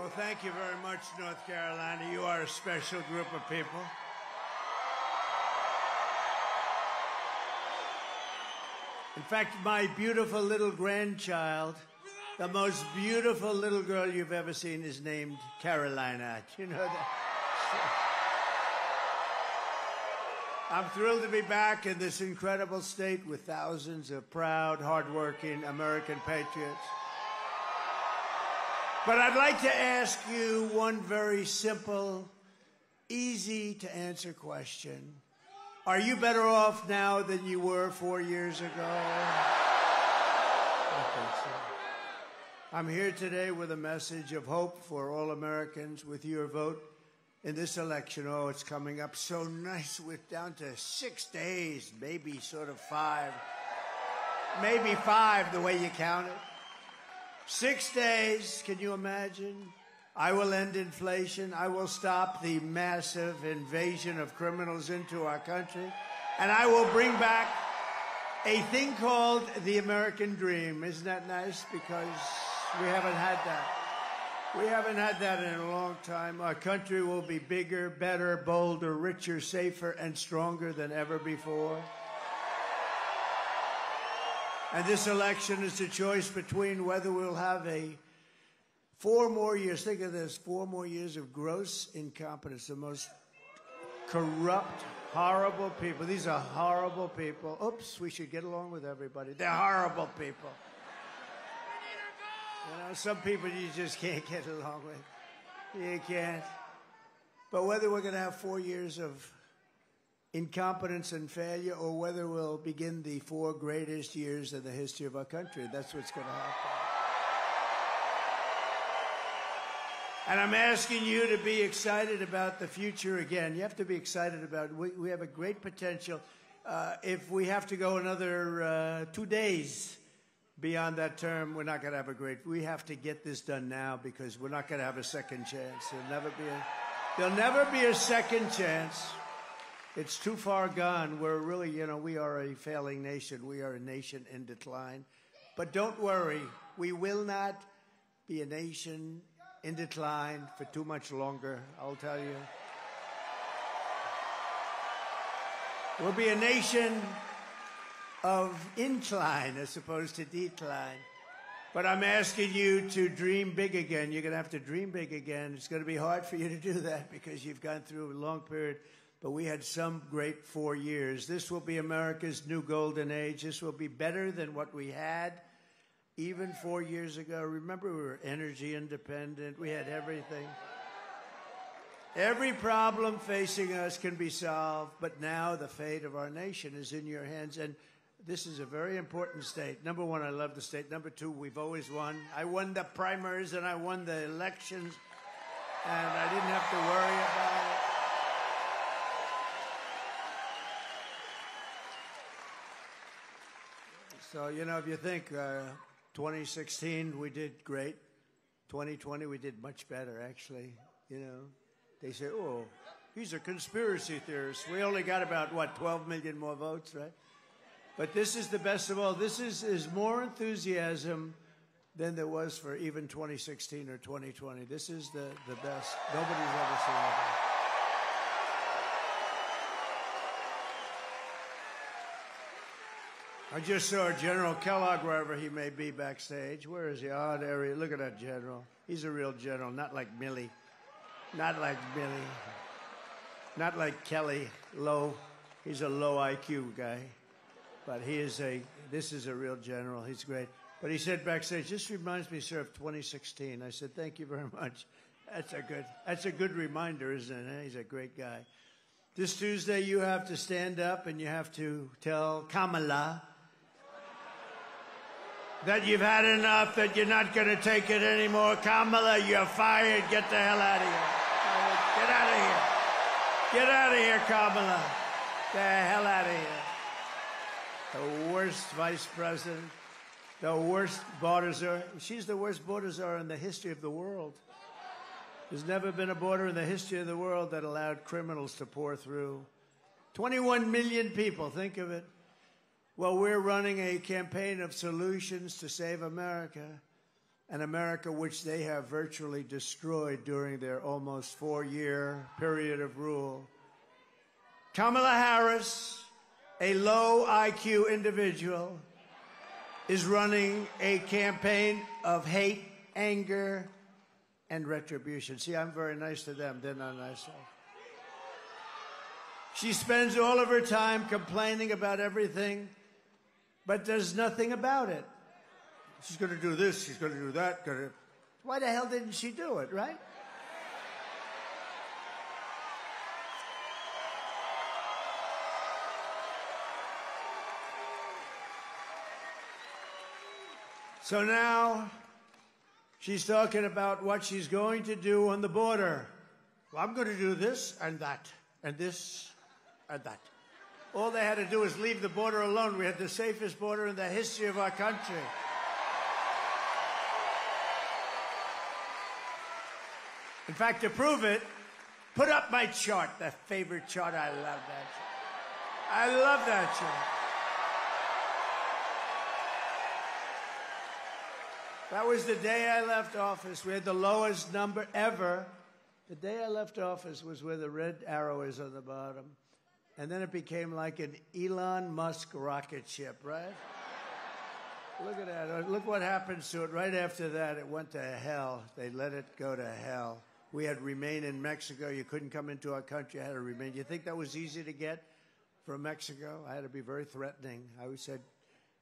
Well, thank you very much, North Carolina. You are a special group of people. In fact, my beautiful little grandchild, the most beautiful little girl you've ever seen, is named Carolina. Do you know that? I'm thrilled to be back in this incredible state with thousands of proud, hardworking American patriots. But I'd like to ask you one very simple, easy to answer question. Are you better off now than you were 4 years ago? I think so. I'm here today with a message of hope for all Americans with your vote in this election. Oh, it's coming up so nice. We're down to 6 days, maybe sort of 5. Maybe 5 the way you count it. 6 days, can you imagine? I will end inflation. I will stop the massive invasion of criminals into our country. And I will bring back a thing called the American dream. Isn't that nice? Because we haven't had that. We haven't had that in a long time. Our country will be bigger, better, bolder, richer, safer, and stronger than ever before. And this election is a choice between whether we'll have 4 more years, think of this, 4 more years of gross incompetence, the most corrupt, horrible people. These are horrible people. Oops, we should get along with everybody. They're horrible people. You know, some people you just can't get along with. You can't. But whether we're going to have 4 years of incompetence and failure, or whether we'll begin the 4 greatest years in the history of our country, that's what's going to happen. And I'm asking you to be excited about the future again. You have to be excited about it. We have a great potential. If we have to go another 2 days beyond that term, we're not going to have a great. We have to get this done now because we're not going to have a second chance. There'll never be a second chance. It's too far gone. We're really, we are a failing nation. We are a nation in decline. But don't worry, we will not be a nation in decline for too much longer, I'll tell you. We'll be a nation of incline as opposed to decline. But I'm asking you to dream big again. You're going to have to dream big again. It's going to be hard for you to do that because you've gone through a long period. But we had some great 4 years. This will be America's new golden age. This will be better than what we had even 4 years ago. Remember, we were energy independent. We had everything. Every problem facing us can be solved. But now the fate of our nation is in your hands. And this is a very important state. Number one, I love the state. Number two, we've always won. I won the primaries and I won the elections. And I didn't have to worry about it. So, if you think 2016, we did great. 2020, we did much better, actually. They say, oh, he's a conspiracy theorist. We only got about, 12 million more votes, right? But this is the best of all. This is more enthusiasm than there was for even 2016 or 2020. This is the best. Nobody's ever seen it. I just saw General Kellogg, wherever he may be backstage. Where is he? Oh, there he is. Look at that general. He's a real general, not like Milley. Not like Milley. Not like Kelly, low. He's a low IQ guy. But this is a real general. He's great. But he said backstage, this reminds me, sir, of 2016. I said, thank you very much. That's a good reminder, isn't it? He's a great guy. This Tuesday, you have to stand up and you have to tell Kamala that you've had enough, that you're not going to take it anymore. Kamala, you're fired. Get the hell out of here. Get out of here. Get out of here, Kamala. Get the hell out of here. The worst vice president, the worst border czar. She's the worst border czar in the history of the world. There's never been a border in the history of the world that allowed criminals to pour through. 21 million people, think of it. Well, we're running a campaign of solutions to save America. an America which they have virtually destroyed during their almost 4-year period of rule. Kamala Harris, a low IQ individual, is running a campaign of hate, anger, and retribution. See, I'm very nice to them. They're not nice to me. She spends all of her time complaining about everything, but does nothing about it. She's going to do this, she's going to do that. Why the hell didn't she do it, right? So now she's talking about what she's going to do on the border. Well, I'm going to do this and that and this and that. All they had to do was leave the border alone. We had the safest border in the history of our country. In fact, to prove it, put up my chart, that favorite chart. I love that chart. I love that chart. That was the day I left office. We had the lowest number ever. The day I left office was where the red arrow is on the bottom. And then it became like an Elon Musk rocket ship, right? Look at that. Look what happens to it. Right after that, it went to hell. They let it go to hell. We had remain in Mexico. You couldn't come into our country. I had to remain. You think that was easy to get from Mexico? I had to be very threatening. I always said,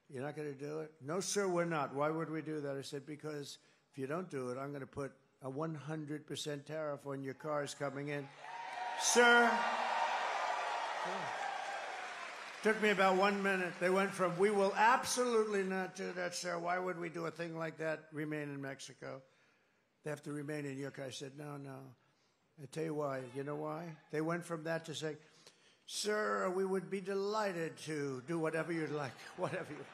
you're not going to do it? No, sir, we're not. Why would we do that? I said, because if you don't do it, I'm going to put a 100% tariff on your cars coming in. Sir, took me about 1 minute. They went from, we will absolutely not do that, sir. Why would we do a thing like that? Remain in Mexico. They have to remain in your car. I said, no. I tell you why. You know why? They went from that to say, sir, we would be delighted to do whatever you'd like, whatever you.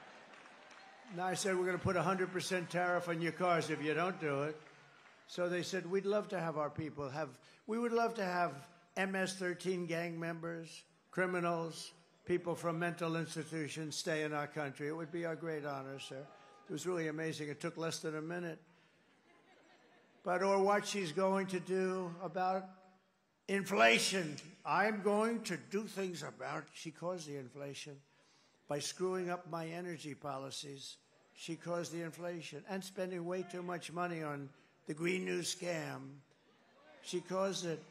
Now I said, we're going to put a 100% tariff on your cars if you don't do it. So they said, we'd love to have our people we would love to have MS-13 gang members, criminals, people from mental institutions stay in our country. It would be our great honor, sir. It was really amazing. It took less than a minute. Or what she's going to do about inflation. I'm going to do things about, she caused the inflation. By screwing up my energy policies, she caused the inflation. And spending way too much money on the Green New scam. She caused it.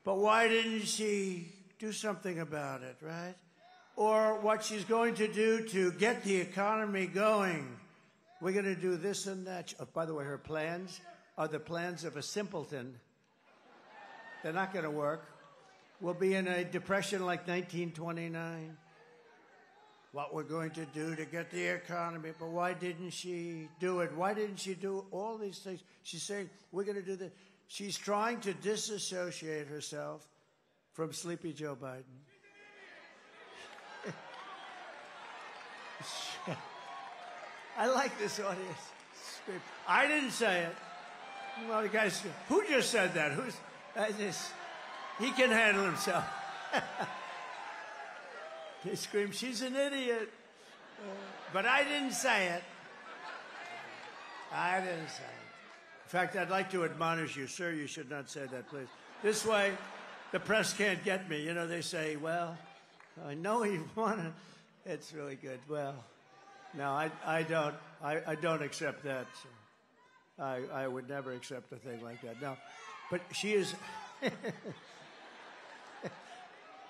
But why didn't she do something about it, right? Or what she's going to do to get the economy going. We're going to do this and that. Oh, by the way, her plans are the plans of a simpleton. They're not going to work. We'll be in a depression like 1929. What we're going to do to get the economy. But why didn't she do it? Why didn't she do all these things? She's saying, we're going to do this. She's trying to disassociate herself from Sleepy Joe Biden. I like this audience. I didn't say it. Well, the guys, who just said that? He can handle himself. They scream, she's an idiot. But I didn't say it. I didn't say it. In fact, I'd like to admonish you, sir, you should not say that, please. This way, the press can't get me. You know, they say, well, I know you want to. It's really good. Well, no, I don't accept that. So I would never accept a thing like that. No, but she is.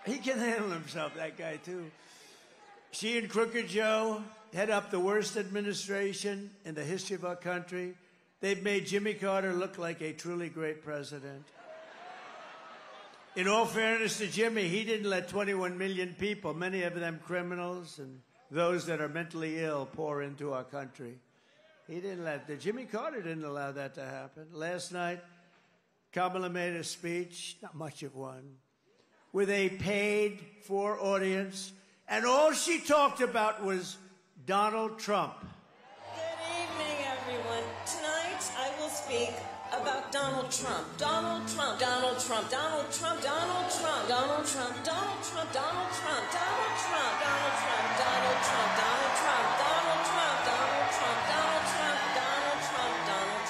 He can handle himself, that guy, too. She and Crooked Joe head up the worst administration in the history of our country. They've made Jimmy Carter look like a truly great president. In all fairness to Jimmy, he didn't let 21 million people, many of them criminals and those that are mentally ill, pour into our country. He didn't Jimmy Carter didn't allow that to happen. Last night, Kamala made a speech, not much of one, with a paid-for audience, and all she talked about was Donald Trump. Good evening, everyone. Tonight, I will speak about Donald Trump. Donald Trump. Donald Trump. Donald Trump. Donald Trump. Donald Trump. Donald Trump. Donald Trump. Donald Trump. Donald Trump. Donald Trump. Donald Trump. Donald Trump. Donald Trump. Donald Trump. Donald Trump. Donald Trump.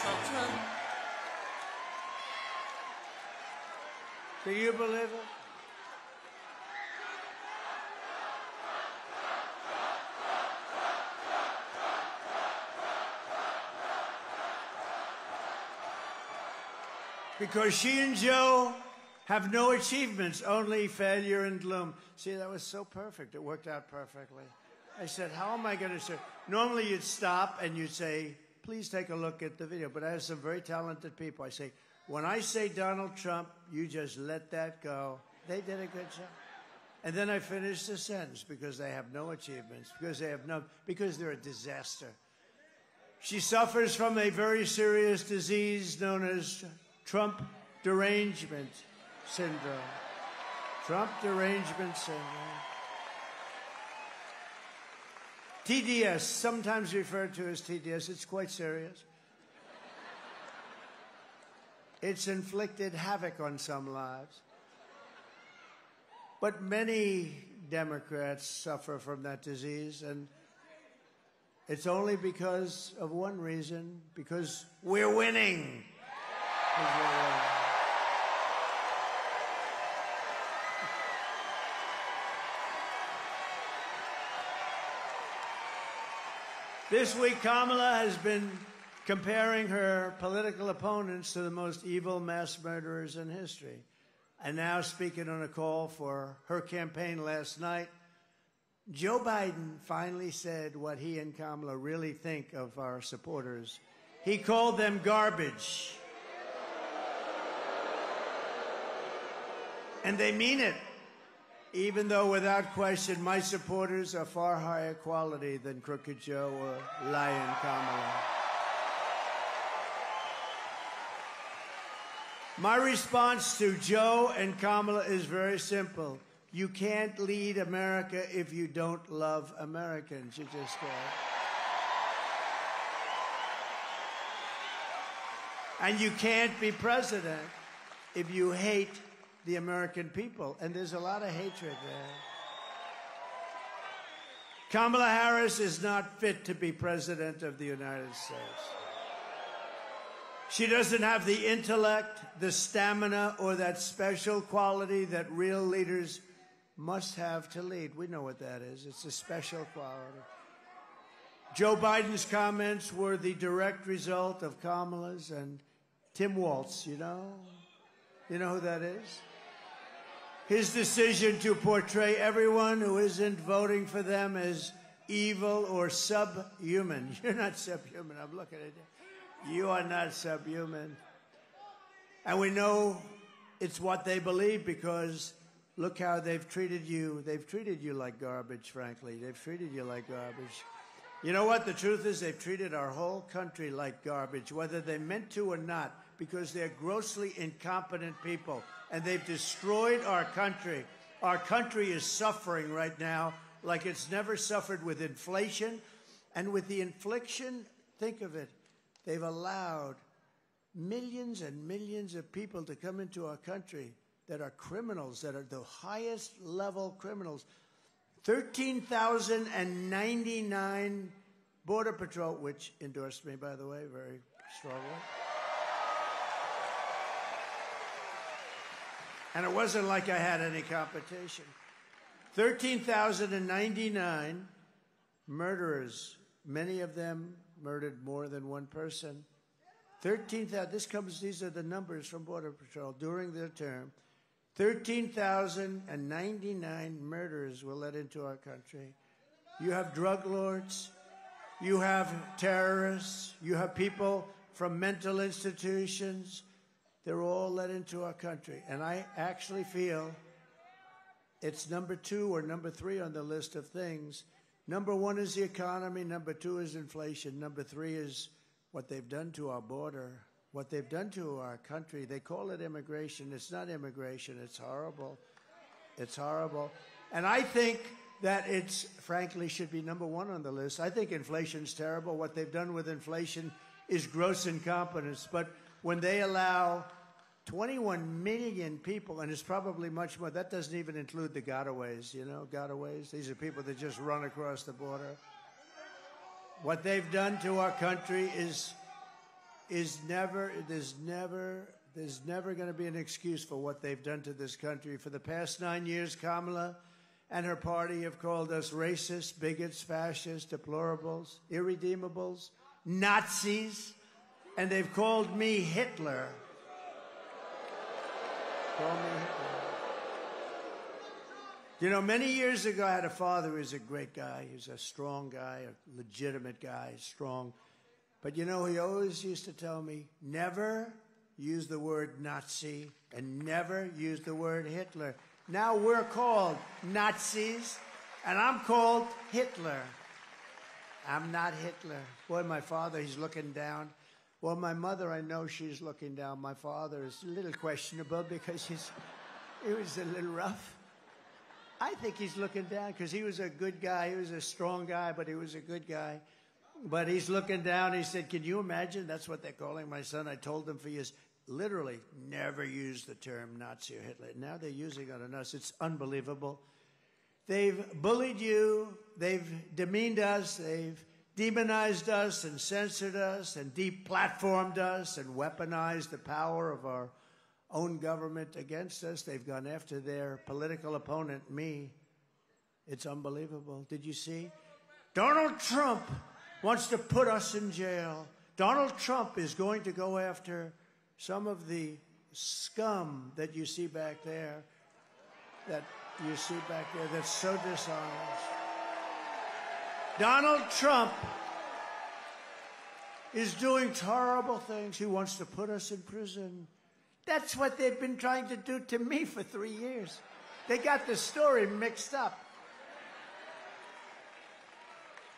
Do you believe it? Because she and Joe have no achievements, only failure and gloom. See, that was so perfect. It worked out perfectly. I said, how am I going to say? Normally you'd stop and you'd say, please take a look at the video. But I have some very talented people. I say, when I say Donald Trump, you just let that go. They did a good job. And then I finish the sentence because they have no achievements, because they're a disaster. She suffers from a very serious disease known as Trump derangement syndrome. Trump derangement syndrome. TDS, sometimes referred to as TDS. It's quite serious. It's inflicted havoc on some lives. But many Democrats suffer from that disease, and it's only because of one reason, because we're winning. This week, Kamala has been comparing her political opponents to the most evil mass murderers in history. And now, speaking on a call for her campaign last night, Joe Biden finally said what he and Kamala really think of our supporters. He called them garbage. And they mean it, even though, without question, my supporters are far higher quality than Crooked Joe or Lying Kamala. My response to Joe and Kamala is very simple. You can't lead America if you don't love Americans. You just can't. And you can't be president if you hate the American people. And there's a lot of hatred there. Kamala Harris is not fit to be president of the United States. She doesn't have the intellect, the stamina, or that special quality that real leaders must have to lead. We know what that is. It's a special quality. Joe Biden's comments were the direct result of Kamala's and Tim Walz, you know? You know who that is? His decision to portray everyone who isn't voting for them as evil or subhuman. You're not subhuman. I'm looking at you. You are not subhuman. And we know it's what they believe because look how they've treated you. They've treated you like garbage, frankly. They've treated you like garbage. You know what? The truth is they've treated our whole country like garbage, whether they meant to or not, because they're grossly incompetent people. And they've destroyed our country. Our country is suffering right now like it's never suffered with inflation. And with the infliction, think of it, they've allowed millions and millions of people to come into our country that are criminals, that are the highest level criminals. 13,099 Border Patrol, which endorsed me, by the way, very strongly. And it wasn't like I had any competition. 13,099 murderers, many of them murdered more than one person. 13,000, these are the numbers from Border Patrol during their term. 13,099 murders were let into our country. You have drug lords, you have terrorists, you have people from mental institutions. They're all let into our country. And I actually feel it's number 2 or number 3 on the list of things. Number 1 is the economy. Number 2 is inflation. Number 3 is what they've done to our border, what they've done to our country. They call it immigration. It's not immigration. It's horrible. It's horrible. And I think that it's, frankly, should be number 1 on the list. I think inflation's terrible. What they've done with inflation is gross incompetence. But when they allow 21 million people, and it's probably much more, that doesn't even include the gotaways, you know, gotaways. These are people that just run across the border. What they've done to our country is never, there's never There's never going to be an excuse for what they've done to this country. For the past 9 years, Kamala and her party have called us racists, bigots, fascists, deplorables, irredeemables, Nazis, and they've called me Hitler. Call me Hitler. You know, many years ago, I had a father who was a great guy. He was a strong guy, a legitimate guy, strong. But, you know, he always used to tell me, never use the word Nazi and never use the word Hitler. Now we're called Nazis, and I'm called Hitler. I'm not Hitler. Boy, my father, he's looking down. Well, my mother, I know she's looking down. My father is a little questionable because he was a little rough. I think he's looking down because he was a good guy. He was a strong guy, but he was a good guy. But he's looking down. He said, can you imagine? That's what they're calling my son. I told him for years, literally, never use the term Nazi or Hitler. Now they're using it on us. It's unbelievable. They've bullied you. They've demeaned us. They've demonized us and censored us and deplatformed us and weaponized the power of our own government against us. They've gone after their political opponent, me. It's unbelievable. Did you see? Donald Trump wants to put us in jail. Donald Trump is going to go after some of the scum that you see back there, that's so dishonest. Donald Trump is doing horrible things. He wants to put us in prison. That's what they've been trying to do to me for 3 years. They got the story mixed up.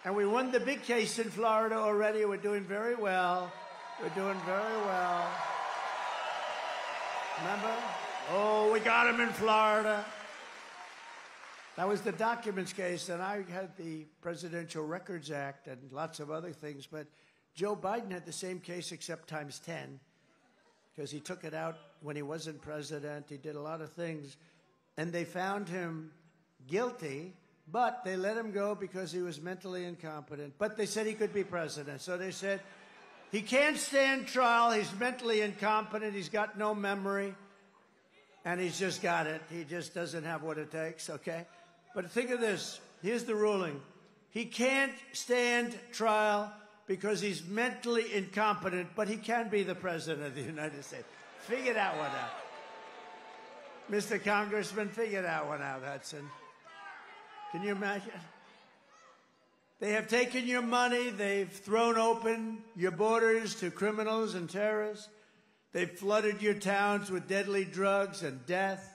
And we won the big case in Florida already. We're doing very well. We're doing very well. Remember? Oh, we got him in Florida. That was the documents case, and I had the Presidential Records Act and lots of other things. But Joe Biden had the same case except times 10, because he took it out when he wasn't president. He did a lot of things. And they found him guilty, but they let him go because he was mentally incompetent. But they said he could be president. So they said, he can't stand trial. He's mentally incompetent. He's got no memory. And he's just got it. He just doesn't have what it takes, okay? But think of this. Here's the ruling. He can't stand trial because he's mentally incompetent, but he can be the president of the United States. Figure that one out. Mr. Congressman, figure that one out, Hudson. Can you imagine? They have taken your money. They've thrown open your borders to criminals and terrorists. They've flooded your towns with deadly drugs and death.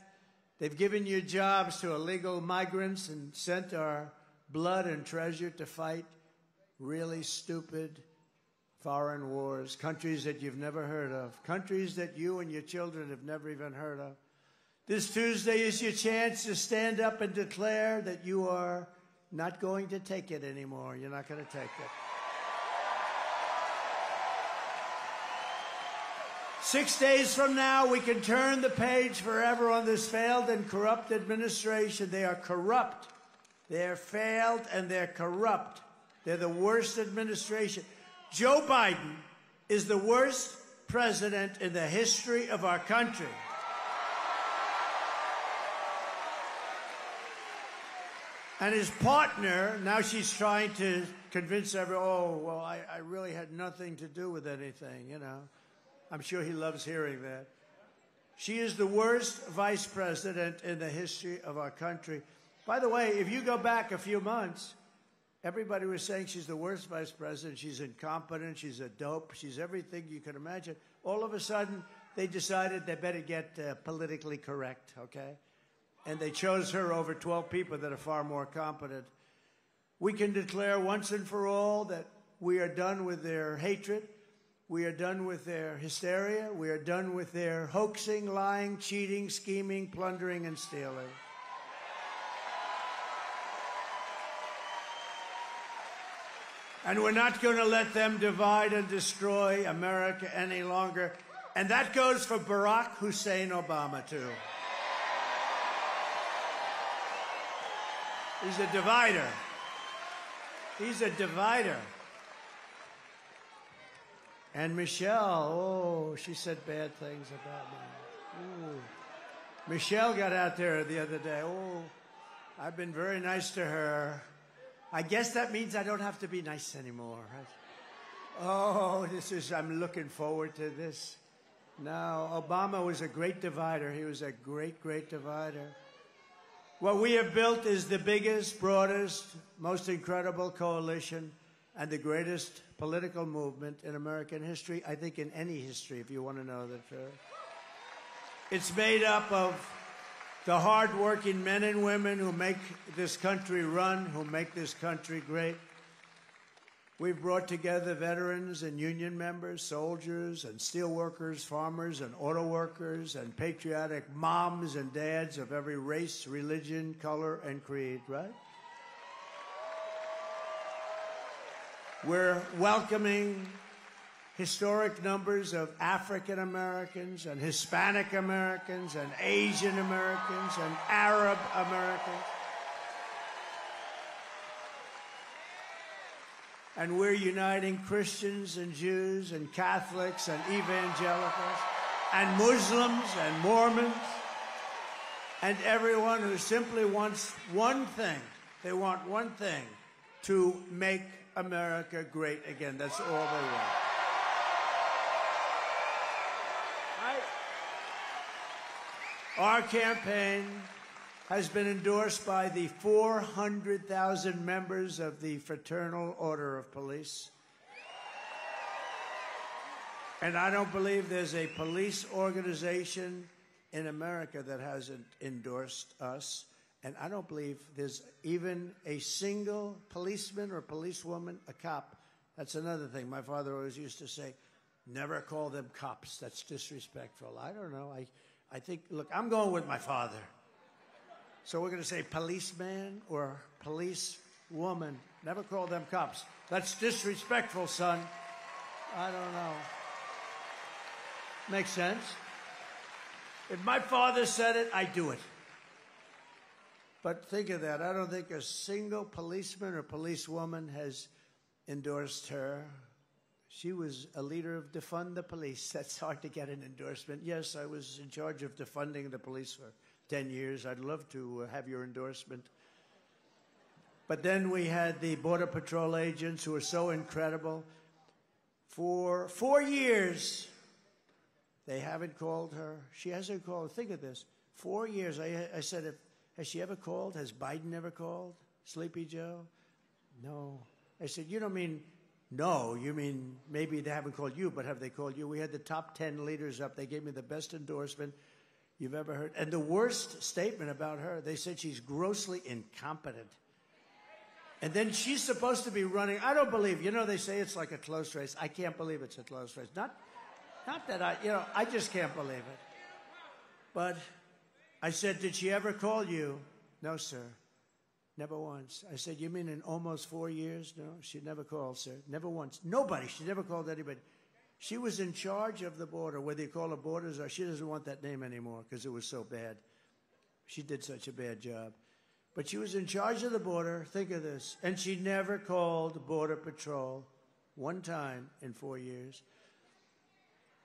They've given you jobs to illegal migrants and sent our blood and treasure to fight really stupid foreign wars, countries that you've never heard of, countries that you and your children have never even heard of. This Tuesday is your chance to stand up and declare that you are not going to take it anymore. You're not going to take it. 6 days from now, we can turn the page forever on this failed and corrupt administration. They are corrupt. They are failed and they're corrupt. They're the worst administration. Joe Biden is the worst president in the history of our country. And his partner, now she's trying to convince everyone, oh, well, I really had nothing to do with anything, you know. I'm sure he loves hearing that. She is the worst vice president in the history of our country. By the way, if you go back a few months, everybody was saying she's the worst vice president. She's incompetent. She's a dope. She's everything you can imagine. All of a sudden, they decided they better get politically correct, okay? And they chose her over 12 people that are far more competent. We can declare once and for all that we are done with their hatred. We are done with their hysteria. We are done with their hoaxing, lying, cheating, scheming, plundering, and stealing. And we're not going to let them divide and destroy America any longer. And that goes for Barack Hussein Obama, too. He's a divider. He's a divider. And Michelle, oh, she said bad things about me. Ooh. Michelle got out there the other day. Oh, I've been very nice to her. I guess that means I don't have to be nice anymore, right? Oh, I'm looking forward to this. No, Obama was a great divider. He was a great, great divider. What we have built is the biggest, broadest, most incredible coalition and the greatest political movement in American history, I think in any history, if you want to know the truth. It's made up of the hard-working men and women who make this country run, who make this country great. We've brought together veterans and union members, soldiers and steel workers, farmers and auto workers, and patriotic moms and dads of every race, religion, color, and creed, right? We're welcoming historic numbers of African Americans and Hispanic Americans and Asian Americans and Arab Americans. And we're uniting Christians and Jews and Catholics and evangelicals and Muslims and Mormons and everyone who simply wants one thing. They want one thing, to make America great again. That's all they want. Our campaign has been endorsed by the 400,000 members of the Fraternal Order of Police. And I don't believe there's a police organization in America that hasn't endorsed us. And I don't believe there's even a single policeman or policewoman, a cop. That's another thing. My father always used to say, never call them cops. That's disrespectful. I don't know. I think, look, I'm going with my father. So we're going to say policeman or policewoman. Never call them cops. That's disrespectful, son. I don't know. Makes sense? If my father said it, I do it. But think of that. I don't think a single policeman or policewoman has endorsed her. She was a leader of Defund the Police. That's hard to get an endorsement. Yes, I was in charge of defunding the police for 10 years. I'd love to have your endorsement. But then we had the Border Patrol agents who are so incredible. For 4 years, they haven't called her. She hasn't called. Think of this. 4 years. I said, has she ever called? Has Biden ever called? Sleepy Joe? No. I said, you don't mean no. You mean maybe they haven't called you, but have they called you? We had the top 10 leaders up. They gave me the best endorsement you've ever heard. And the worst statement about her, they said she's grossly incompetent. And then she's supposed to be running. I don't believe, they say it's like a close race. I can't believe it's a close race. Not that I just can't believe it. But I said, did she ever call you? No, sir. Never once. I said, you mean in almost 4 years? No, she never called, sir. Never once. Nobody. She never called anybody. She was in charge of the border, whether you call her borders or she doesn't want that name anymore because it was so bad. She did such a bad job. But she was in charge of the border. Think of this. And she never called Border Patrol one time in 4 years.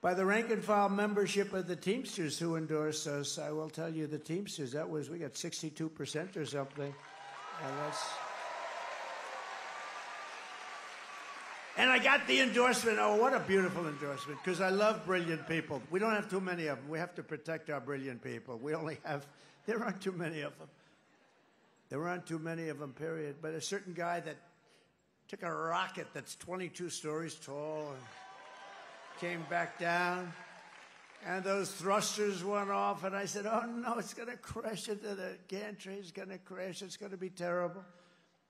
By the rank and file membership of the Teamsters who endorsed us, I will tell you the Teamsters, we got 62% or something. And I got the endorsement. Oh, what a beautiful endorsement, because I love brilliant people. We don't have too many of them. We have to protect our brilliant people. There aren't too many of them. There aren't too many of them, period. But a certain guy that took a rocket that's 22 stories tall and came back down, and those thrusters went off, and I said, oh, no, it's going to crash into the gantry. It's going to crash. It's going to be terrible.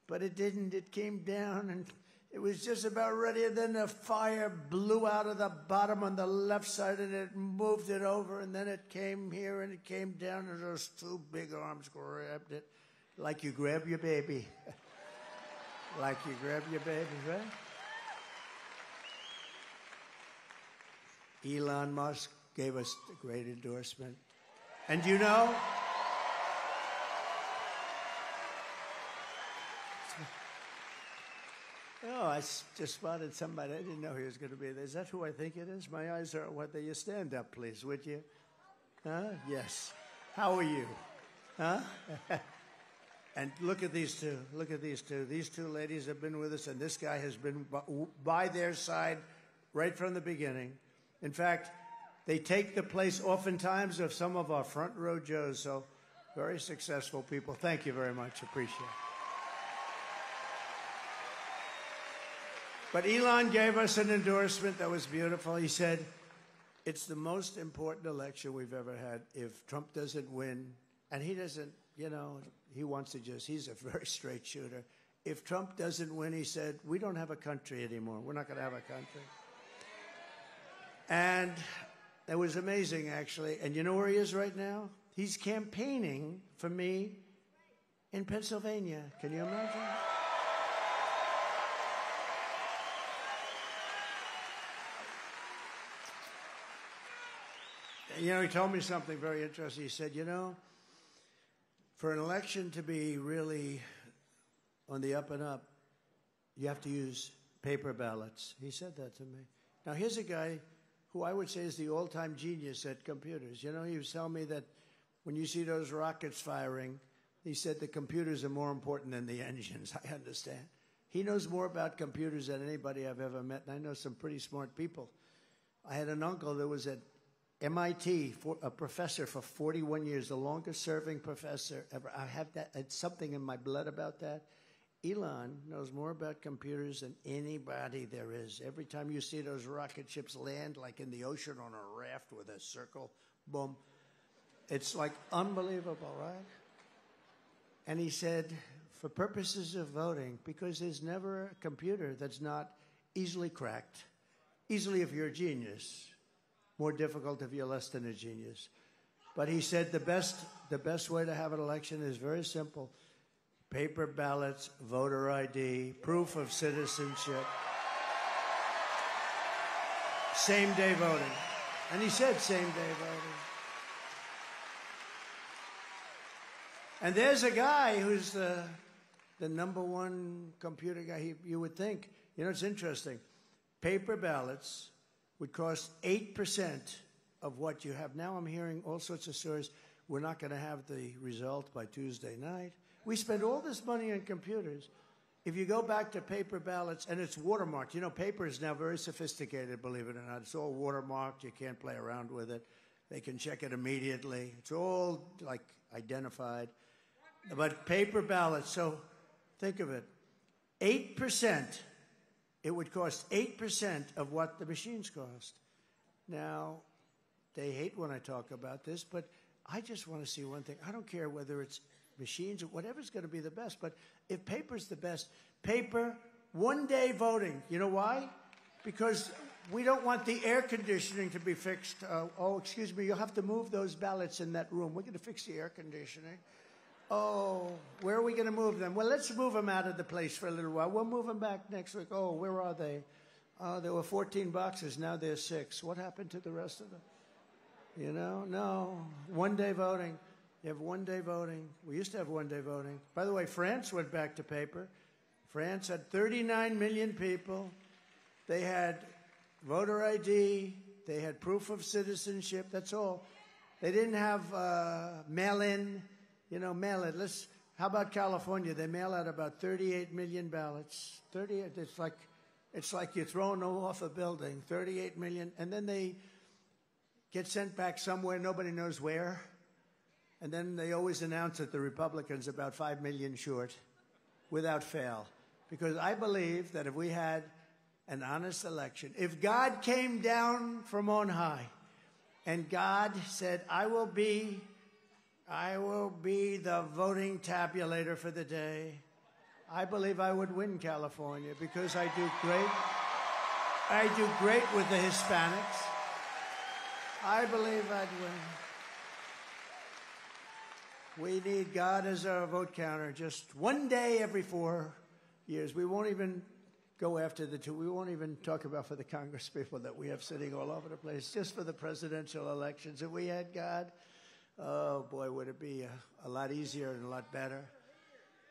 But it didn't. It came down, and it was just about ready, and then the fire blew out of the bottom on the left side, and it moved it over, and then it came here, and it came down, and those two big arms grabbed it, like you grab your baby. Like you grab your baby, right? Elon Musk gave us a great endorsement. And Oh, I just spotted somebody. I didn't know he was going to be there. Is that who I think it is? My eyes are what they. You stand up, please, would you? Huh? Yes. How are you? Huh? And look at these two. Look at these two. These two ladies have been with us, and this guy has been by their side right from the beginning. In fact, they take the place oftentimes of some of our front row Joes. So very successful people. Thank you very much. Appreciate it. But Elon gave us an endorsement that was beautiful. He said, it's the most important election we've ever had. If Trump doesn't win, and he doesn't, you know, he wants to just, he's a very straight shooter. If Trump doesn't win, he said, we don't have a country anymore. We're not going to have a country. And it was amazing, actually. And you know where he is right now? He's campaigning for me in Pennsylvania. Can you imagine? You know, he told me something very interesting. He said, you know, for an election to be really on the up and up, you have to use paper ballots. He said that to me. Now, here's a guy who I would say is the all-time genius at computers. You know, he was telling me that when you see those rockets firing, he said the computers are more important than the engines. I understand. He knows more about computers than anybody I've ever met, and I know some pretty smart people. I had an uncle that was at MIT, a professor for 41 years, the longest-serving professor ever. I have that. It's something in my blood about that. Elon knows more about computers than anybody there is. Every time you see those rocket ships land, like in the ocean on a raft with a circle, boom, it's like unbelievable, right? And he said, for purposes of voting, because there's never a computer that's not easily cracked, easily if you're a genius, more difficult if you're less than a genius. But he said the best way to have an election is very simple. Paper ballots, voter ID, proof of citizenship, same-day voting. And he said same-day voting. And there's a guy who's the number one computer guy. You would think, you know, it's interesting. Paper ballots would cost 8% of what you have. Now I'm hearing all sorts of stories. We're not going to have the result by Tuesday night. We spend all this money on computers. If you go back to paper ballots, and it's watermarked. You know, paper is now very sophisticated, believe it or not. It's all watermarked. You can't play around with it. They can check it immediately. It's all, like, identified. But paper ballots, so think of it. 8%. It would cost 8% of what the machines cost. Now, they hate when I talk about this, but I just want to see one thing. I don't care whether it's machines or whatever's going to be the best, but if paper's the best, paper, one-day voting. You know why? Because we don't want the air conditioning to be fixed. Oh, excuse me, you'll have to move those ballots in that room. We're going to fix the air conditioning. Oh, where are we going to move them? Well, let's move them out of the place for a little while. We'll move them back next week. Oh, where are they? There were 14 boxes. Now there's 6. What happened to the rest of them? You know, no. One-day voting. You have one-day voting. We used to have one-day voting. By the way, France went back to paper. France had 39 million people. They had voter ID. They had proof of citizenship. That's all. They didn't have mail-in. You know, mail it. How about California? They mail out about 38 million ballots. 38. It's like you're throwing them off a building. 38 million, and then they get sent back somewhere. Nobody knows where. And then they always announce that the Republicans are about 5 million short, without fail, because I believe that if we had an honest election, if God came down from on high, and God said, I will be the voting tabulator for the day, I believe I would win California because I do great with the Hispanics. I believe I'd win. We need God as our vote counter just one day every 4 years. We won't even go after the two. We won't even talk about for the Congress people that we have sitting all over the place, just for the presidential elections. If we had God, oh, boy, would it be a lot easier and a lot better.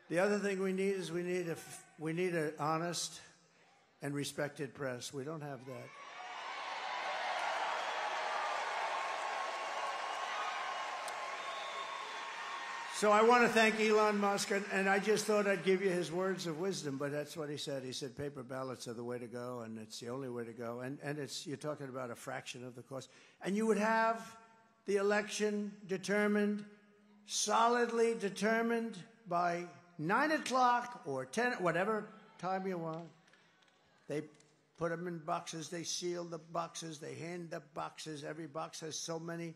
The other thing we need is we need an honest and respected press. We don't have that. So I want to thank Elon Musk, and I just thought I'd give you his words of wisdom, but that's what he said. He said paper ballots are the way to go, and it's the only way to go. And you're talking about a fraction of the cost. And you would have the election determined, solidly determined by 9 o'clock or 10, whatever time you want. They put them in boxes. They seal the boxes. They hand the boxes. Every box has so many.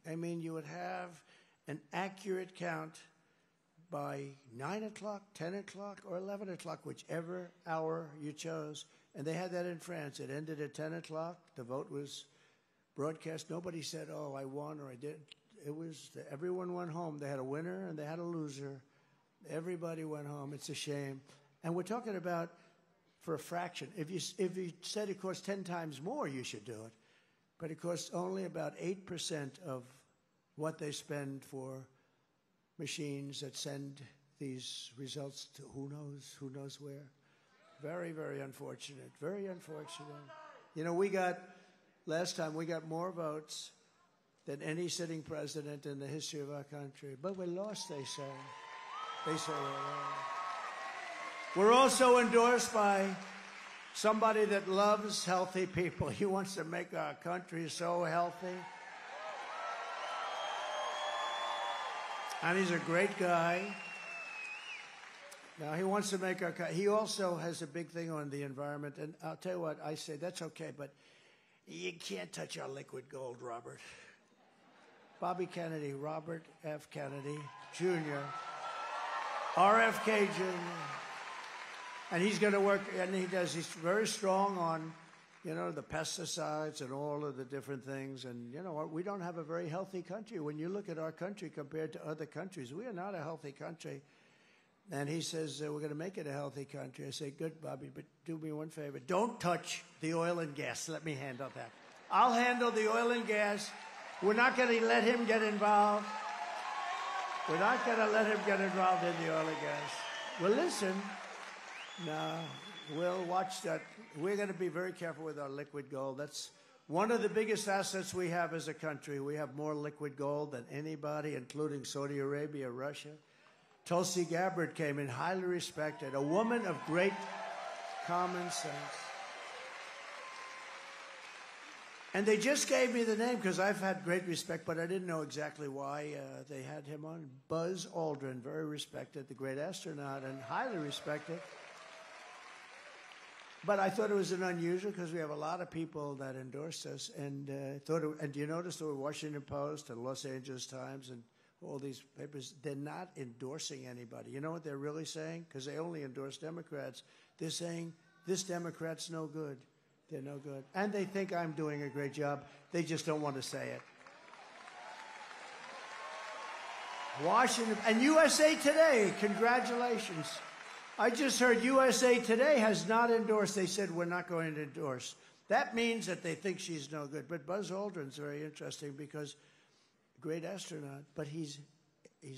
I mean, you would have an accurate count by 9 o'clock, 10 o'clock, or 11 o'clock, whichever hour you chose. And they had that in France. It ended at 10 o'clock. The vote was broadcast. Nobody said, oh, I won or I didn't. It was, everyone went home. They had a winner and they had a loser. Everybody went home. It's a shame. And we're talking about for a fraction. If you said it costs 10 times more, you should do it. But it costs only about 8% of what they spend for machines that send these results to who knows where. Very, very unfortunate. Very unfortunate. You know, last time we got more votes than any sitting president in the history of our country. But we lost, they say. They say we lost. We're also endorsed by somebody that loves healthy people. He wants to make our country so healthy. And he's a great guy. Now, he wants to make our country. He also has a big thing on the environment. And I'll tell you what, I say, that's okay, but you can't touch our liquid gold, Robert. Bobby Kennedy, Robert F. Kennedy, Jr., RFK Jr., and he's going to work, and he's very strong on, you know, the pesticides and all of the different things. And, you know what, we don't have a very healthy country. When you look at our country compared to other countries, we are not a healthy country. And he says, we're going to make it a healthy country. I say, good, Bobby, but do me one favor. Don't touch the oil and gas. Let me handle that. I'll handle the oil and gas. We're not going to let him get involved. We're not going to let him get involved in the oil and gas. Well, listen. No, we'll watch that. We're going to be very careful with our liquid gold. That's one of the biggest assets we have as a country. We have more liquid gold than anybody, including Saudi Arabia, Russia. Tulsi Gabbard came in, highly respected, a woman of great common sense. And they just gave me the name because I've had great respect, but I didn't know exactly why they had him on. Buzz Aldrin, very respected, the great astronaut, and highly respected. But I thought it was an unusual because we have a lot of people that endorsed us. And and you notice the Washington Post, the Los Angeles Times, and all these papers, they're not endorsing anybody. You know what they're really saying? Because they only endorse Democrats. They're saying, this Democrat's no good. They're no good. And they think I'm doing a great job. They just don't want to say it. Washington, and USA Today, congratulations. I just heard USA Today has not endorsed. They said, we're not going to endorse. That means that they think she's no good. But Buzz Aldrin's very interesting because great astronaut, but he's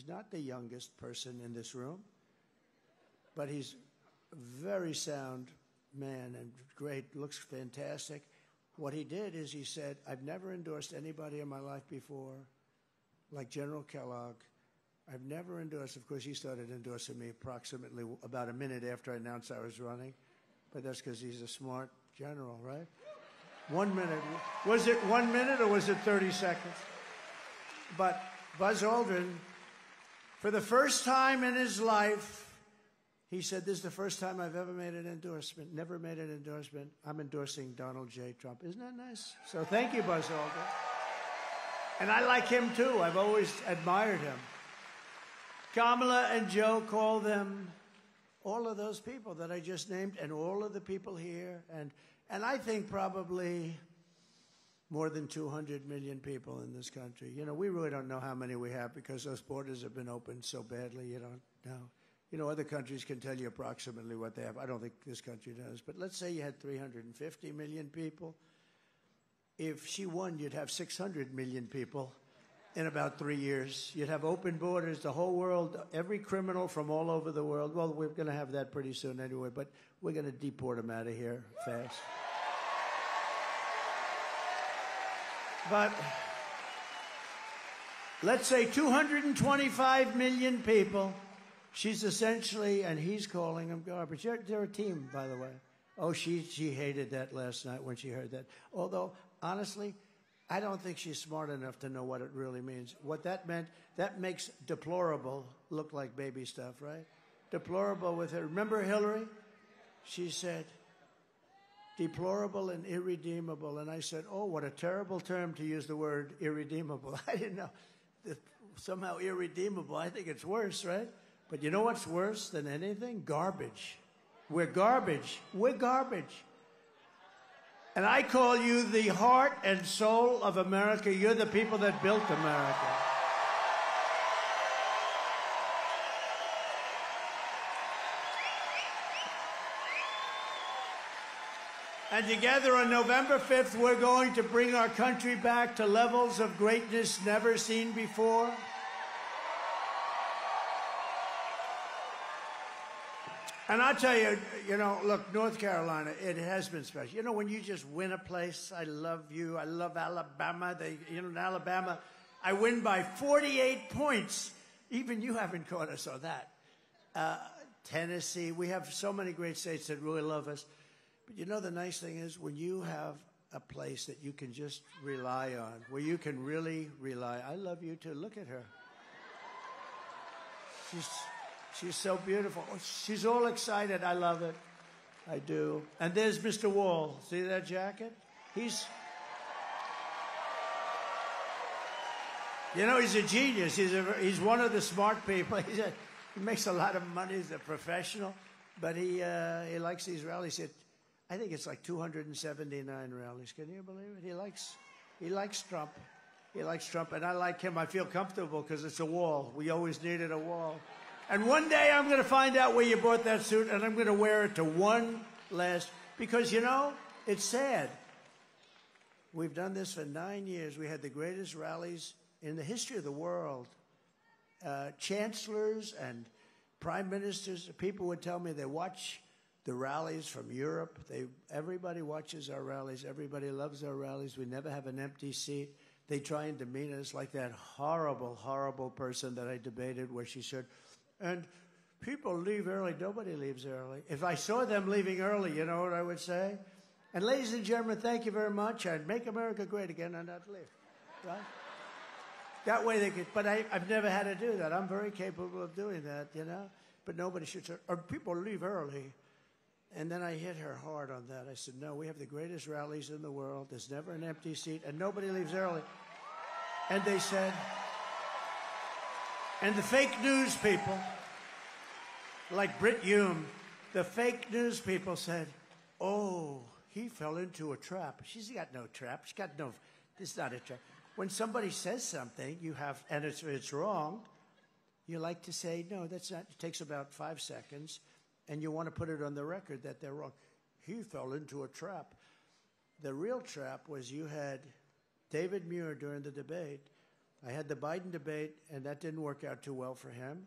not the youngest person in this room. But he's a very sound man and great, looks fantastic. What he did is he said, I've never endorsed anybody in my life before, like General Kellogg. I've never endorsed. Of course, he started endorsing me approximately about a minute after I announced I was running. But that's because he's a smart general, right? 1 minute. Was it 1 minute or was it 30 seconds? But Buzz Aldrin, for the first time in his life, he said, this is the first time I've ever made an endorsement. Never made an endorsement. I'm endorsing Donald J. Trump. Isn't that nice? So thank you, Buzz Aldrin. And I like him, too. I've always admired him. Kamala and Joe call them all of those people that I just named and all of the people here. And I think probably more than 200 million people in this country. You know, we really don't know how many we have because those borders have been opened so badly, you don't know. You know, other countries can tell you approximately what they have. I don't think this country does. But let's say you had 350 million people. If she won, you'd have 600 million people. in about 3 years. You'd have open borders, the whole world, every criminal from all over the world. Well, we're going to have that pretty soon anyway, but we're going to deport them out of here fast. But let's say 225 million people. She's essentially, and he's calling them garbage. They're a team, by the way. Oh, she hated that last night when she heard that. Although, honestly, I don't think she's smart enough to know what it really means. What that meant, that makes deplorable look like baby stuff, right? Deplorable with her. Remember Hillary? She said, deplorable and irredeemable. And I said, oh, what a terrible term to use the word irredeemable. I didn't know. Somehow irredeemable. I think it's worse, right? But you know what's worse than anything? Garbage. We're garbage. We're garbage. And I call you the heart and soul of America. You're the people that built America. And together on November 5th, we're going to bring our country back to levels of greatness never seen before. And I'll tell you, you know, look, North Carolina, it has been special. You know, when you just win a place, I love you. I love Alabama. In Alabama, I win by 48 points. Even you haven't caught us on that. Tennessee, we have so many great states that really love us. But you know, the nice thing is when you have a place that you can just rely on, where you can really rely. I love you too. Look at her. She's so beautiful. Oh, she's all excited. I love it. I do. And there's Mr. Wall. See that jacket? He's a genius. He's one of the smart people. He makes a lot of money. He's a professional. But he likes these rallies. I think it's like 279 rallies. Can you believe it? He likes Trump. He likes Trump. And I like him. I feel comfortable because it's a wall. We always needed a wall. And one day I'm going to find out where you bought that suit, and I'm going to wear it to one last, because, you know, it's sad. We've done this for 9 years. We had the greatest rallies in the history of the world. Chancellors and prime ministers, people would tell me they watch the rallies from Europe. Everybody watches our rallies. Everybody loves our rallies. We never have an empty seat. They try and demean us like that horrible, horrible person that I debated where she said, and people leave early. Nobody leaves early. If I saw them leaving early, you know what I would say? And ladies and gentlemen, thank you very much. I'd make America great again and I'd leave. Right? That way they could. But I've never had to do that. I'm very capable of doing that, you know. But nobody should say, or people leave early. And then I hit her hard on that. I said, no, we have the greatest rallies in the world. There's never an empty seat, and nobody leaves early. And they said, and the fake news people, like Brit Hume, the fake news people said, oh, he fell into a trap. She's got no trap. She's got no, this is not a trap. When somebody says something, you have, and it's wrong, you like to say, no, that's not, it takes about 5 seconds, and you want to put it on the record that they're wrong. He fell into a trap. The real trap was you had David Muir during the debate. I had the Biden debate, and that didn't work out too well for him.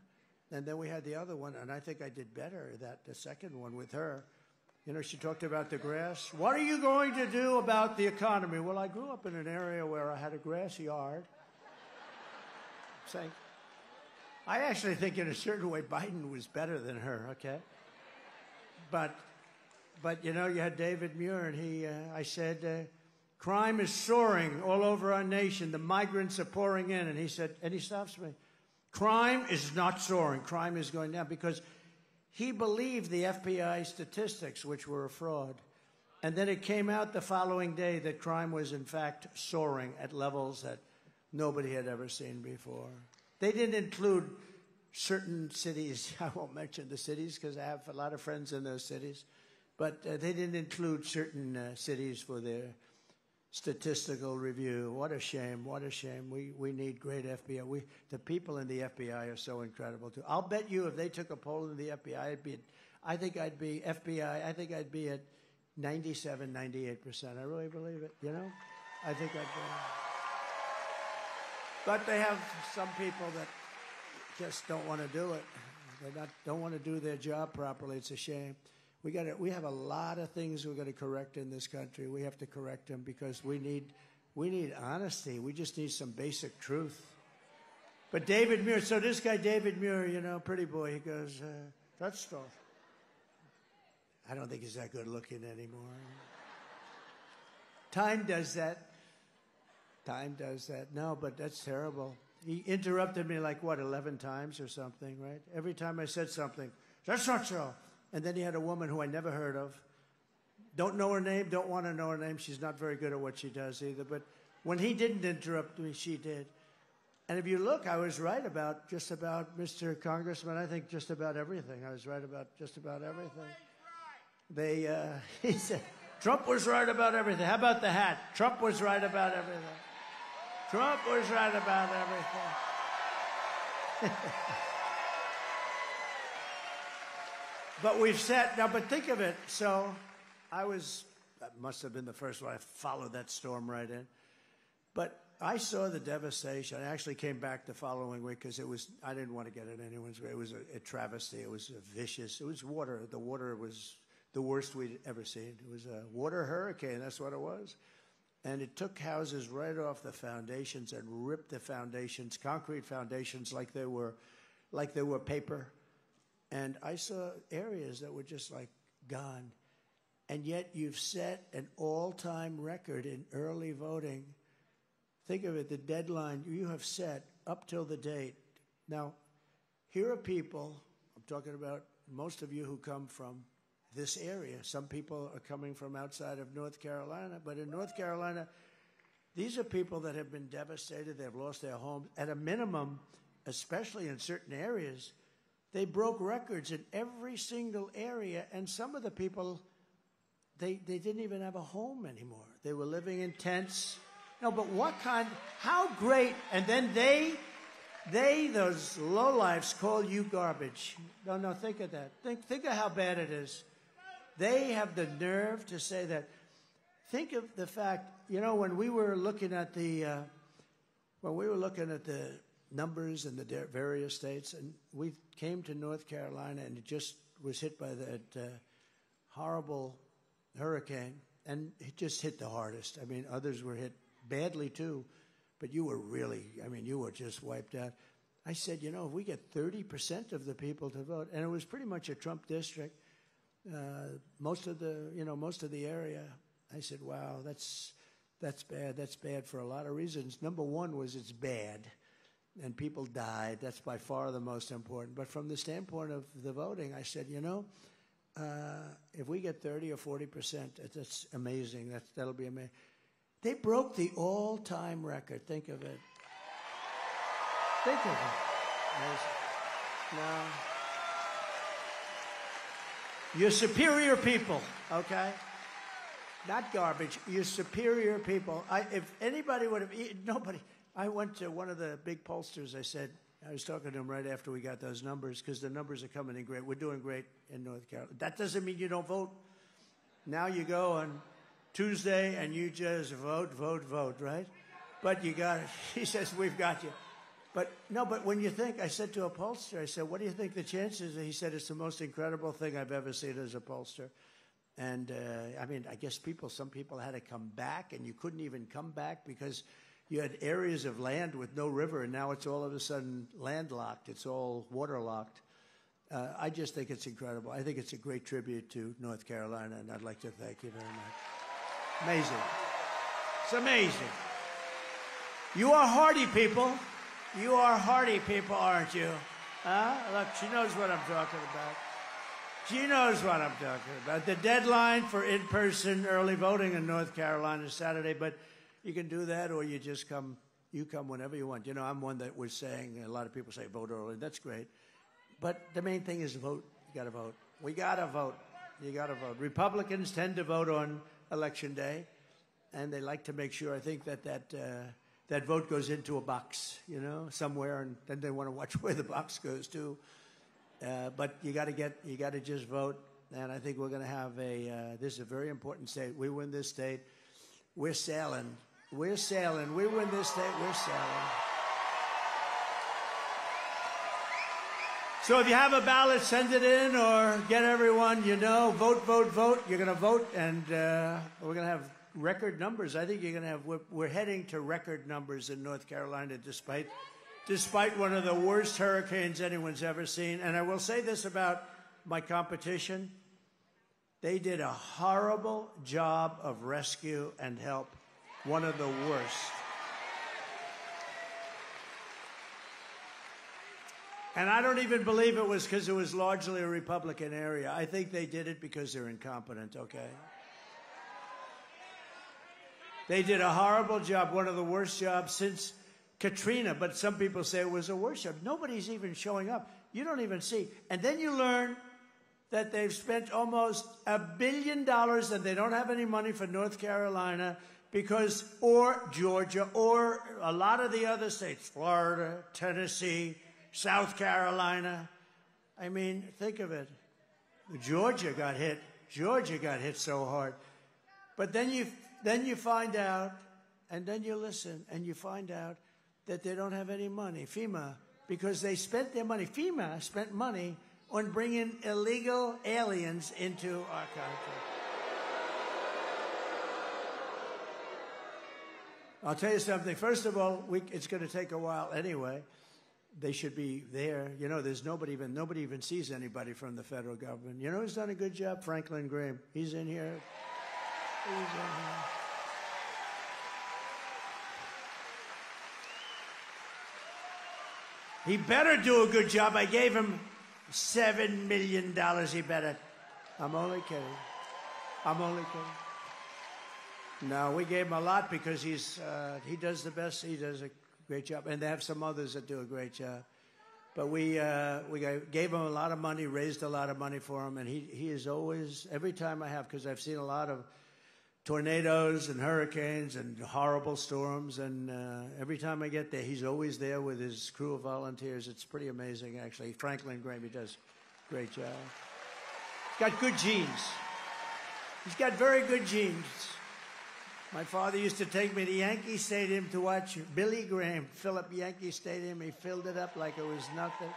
And then we had the other one, and I think I did better, the second one with her. You know, she talked about the grass. What are you going to do about the economy? Well, I grew up in an area where I had a grass yard. Saying, I actually think in a certain way Biden was better than her, okay? But you know, you had David Muir, and I said, crime is soaring all over our nation. The migrants are pouring in. And he said, and he stops me. Crime is not soaring. Crime is going down, because he believed the FBI statistics, which were a fraud. And then it came out the following day that crime was, in fact, soaring at levels that nobody had ever seen before. They didn't include certain cities. I won't mention the cities because I have a lot of friends in those cities. But they didn't include certain cities for their statistical review. What a shame. What a shame. We need great FBI. The people in the FBI are so incredible, too. I'll bet you if they took a poll in the FBI, I think I'd be at 97, 98%. I really believe it, you know? I think I'd be. But they have some people that just don't want to do it. Don't want to do their job properly. It's a shame. We have a lot of things we're going to correct in this country. We have to correct them because we need honesty. We just need some basic truth. But David Muir, so this guy David Muir, you know, pretty boy, he goes, that's stuff. I don't think he's that good looking anymore. Time does that. Time does that. No, but that's terrible. He interrupted me like, 11 times or something, right? Every time I said something, that's not so. And then he had a woman who I never heard of. Don't know her name, don't want to know her name. She's not very good at what she does either. But when he didn't interrupt me, she did. And if you look, I was right about just about Mr. Congressman. I think just about everything. I was right about just about everything. He said, Trump was right about everything. How about the hat? Trump was right about everything. Trump was right about everything. But we've set, now, but think of it. So that must have been the first one. I followed that storm right in. But I saw the devastation. I actually came back the following week because I didn't want to get in anyone's way. It was a travesty. It was vicious. It was water. The water was the worst we'd ever seen. It was a water hurricane. That's what it was. And it took houses right off the foundations and ripped the foundations, concrete foundations, like they were paper. And I saw areas that were just like gone. And yet you've set an all-time record in early voting. Think of it, the deadline you have set up till the date. Now, here are people, I'm talking about most of you who come from this area. Some people are coming from outside of North Carolina, but in North Carolina, these are people that have been devastated. They've lost their homes. At a minimum, especially in certain areas, they broke records in every single area, and some of the people, they didn't even have a home anymore. They were living in tents. No, but how great, and then those lowlifes call you garbage. No, think of that. Think of how bad it is. They have the nerve to say that. Think of the fact, you know, when we were looking at the numbers in the various states, and we came to North Carolina, and it just was hit by that horrible hurricane, and it just hit the hardest. I mean, others were hit badly too, but you were just wiped out. I said, you know, if we get 30% of the people to vote, and it was pretty much a Trump district, most of the area, I said, wow, that's bad. That's bad for a lot of reasons. Number one was it's bad, and people died. That's by far the most important. But from the standpoint of the voting, I said, you know, if we get 30 or 40%, that's amazing. That'll be amazing. They broke the all-time record. Think of it. Think of it. Amazing. Now, you're superior people, okay? Not garbage. You're superior people. If anybody would have, nobody. I went to one of the big pollsters. I was talking to him right after we got those numbers because the numbers are coming in great. We're doing great in North Carolina. That doesn't mean you don't vote. Now you go on Tuesday and you just vote, right? But you got it. He says, we've got you. But when you think, I said to a pollster, I said, what do you think the chances? He said, it's the most incredible thing I've ever seen as a pollster. And, I guess some people had to come back, and you couldn't even come back because you had areas of land with no river, and now it's all of a sudden landlocked. It's all waterlocked. I just think it's incredible. I think it's a great tribute to North Carolina, and I'd like to thank you very much. Amazing. It's amazing. You are hardy people. You are hardy people, aren't you? Look, she knows what I'm talking about. She knows what I'm talking about. The deadline for in-person early voting in North Carolina is Saturday, but you can do that or you just come. You come whenever you want. You know, I'm one that was saying, a lot of people say vote early. That's great. But the main thing is vote. You got to vote. We got to vote. You got to vote. Republicans tend to vote on Election Day, and they like to make sure, I think, that vote goes into a box, you know, somewhere, and then they want to watch where the box goes to. But you got to just vote, and I think we're going to have this is a very important state. We win this state, we're sailing. We're sailing. We win this state, we're sailing. So if you have a ballot, send it in or get everyone you know. Vote, vote, vote. You're going to vote, and we're going to have record numbers. I think you're going to have, we're heading to record numbers in North Carolina despite one of the worst hurricanes anyone's ever seen. And I will say this about my competition. They did a horrible job of rescue and help. One of the worst. And I don't even believe it was because it was largely a Republican area. I think they did it because they're incompetent, okay? They did a horrible job, one of the worst jobs since Katrina, but some people say it was a worse job. Nobody's even showing up. You don't even see. And then you learn that they've spent almost $1 billion and they don't have any money for North Carolina because, or Georgia, or a lot of the other states, Florida, Tennessee, South Carolina. I mean, think of it. Georgia got hit. Georgia got hit so hard. But then you find out, and then you listen, and you find out that they don't have any money. FEMA, because they spent their money. FEMA spent money on bringing illegal aliens into our country. I'll tell you something. First of all, it's going to take a while anyway. They should be there. You know, there's nobody even sees anybody from the federal government. You know who's done a good job? Franklin Graham. He's in here. He's in here. He better do a good job. I gave him $7 million. He better. I'm only kidding. I'm only kidding. No, we gave him a lot because he does the best. He does a great job, and they have some others that do a great job. But we gave him a lot of money, raised a lot of money for him, and he is always, every time I have, because I've seen a lot of tornadoes and hurricanes and horrible storms, and every time I get there, he's always there with his crew of volunteers. It's pretty amazing, actually. Franklin Graham, he does a great job. He's got good genes. He's got very good genes. My father used to take me to Yankee Stadium to watch Billy Graham fill up Yankee Stadium. He filled it up like it was nothing.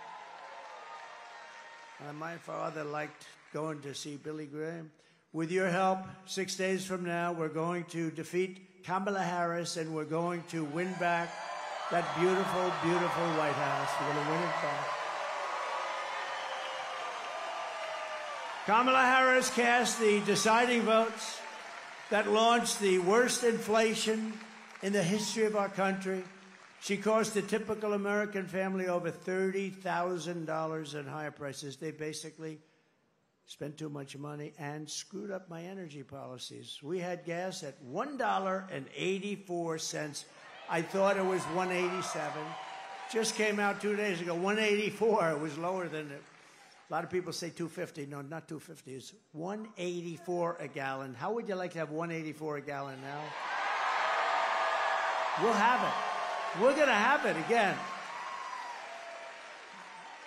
And my father liked going to see Billy Graham. With your help, 6 days from now, we're going to defeat Kamala Harris, and we're going to win back that beautiful, beautiful White House. We're going to win it back. Kamala Harris cast the deciding votes that launched the worst inflation in the history of our country. She cost the typical American family over $30,000 in higher prices. They basically spent too much money and screwed up my energy policies. We had gas at $1.84. I thought it was $1.87. Just came out 2 days ago, $1.84. It was lower than it. A lot of people say $2.50. No, not $2.50. It's $1.84 a gallon. How would you like to have $1.84 a gallon now? We'll have it. We're going to have it again.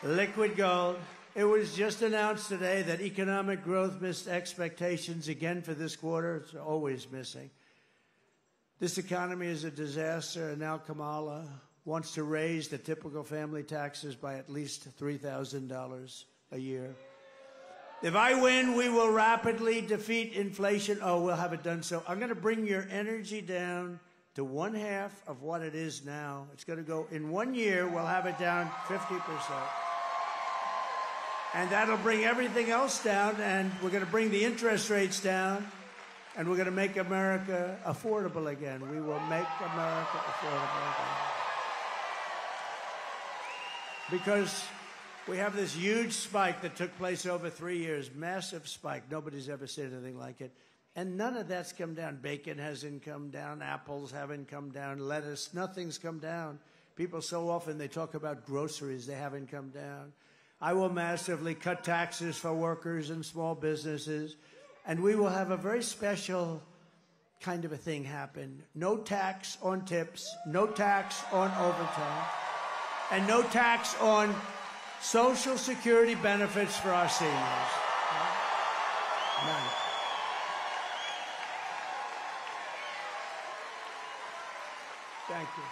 Liquid gold. It was just announced today that economic growth missed expectations again for this quarter. It's always missing. This economy is a disaster, and now Kamala wants to raise the typical family taxes by at least $3,000 a year. If I win, we will rapidly defeat inflation. Oh, we'll have it done so. I'm going to bring your energy down to 1/2 of what it is now. It's going to go, in 1 year, we'll have it down 50%. And that'll bring everything else down, and we're going to bring the interest rates down, and we're going to make America affordable again. We will make America affordable again. Because we have this huge spike that took place over 3 years, massive spike. Nobody's ever seen anything like it. And none of that's come down. Bacon hasn't come down. Apples haven't come down. Lettuce, nothing's come down. People so often, they talk about groceries. They haven't come down. I will massively cut taxes for workers and small businesses. And we will have a very special kind of a thing happen. No tax on tips, no tax on overtime, and no tax on Social Security benefits for our seniors. None. Thank you.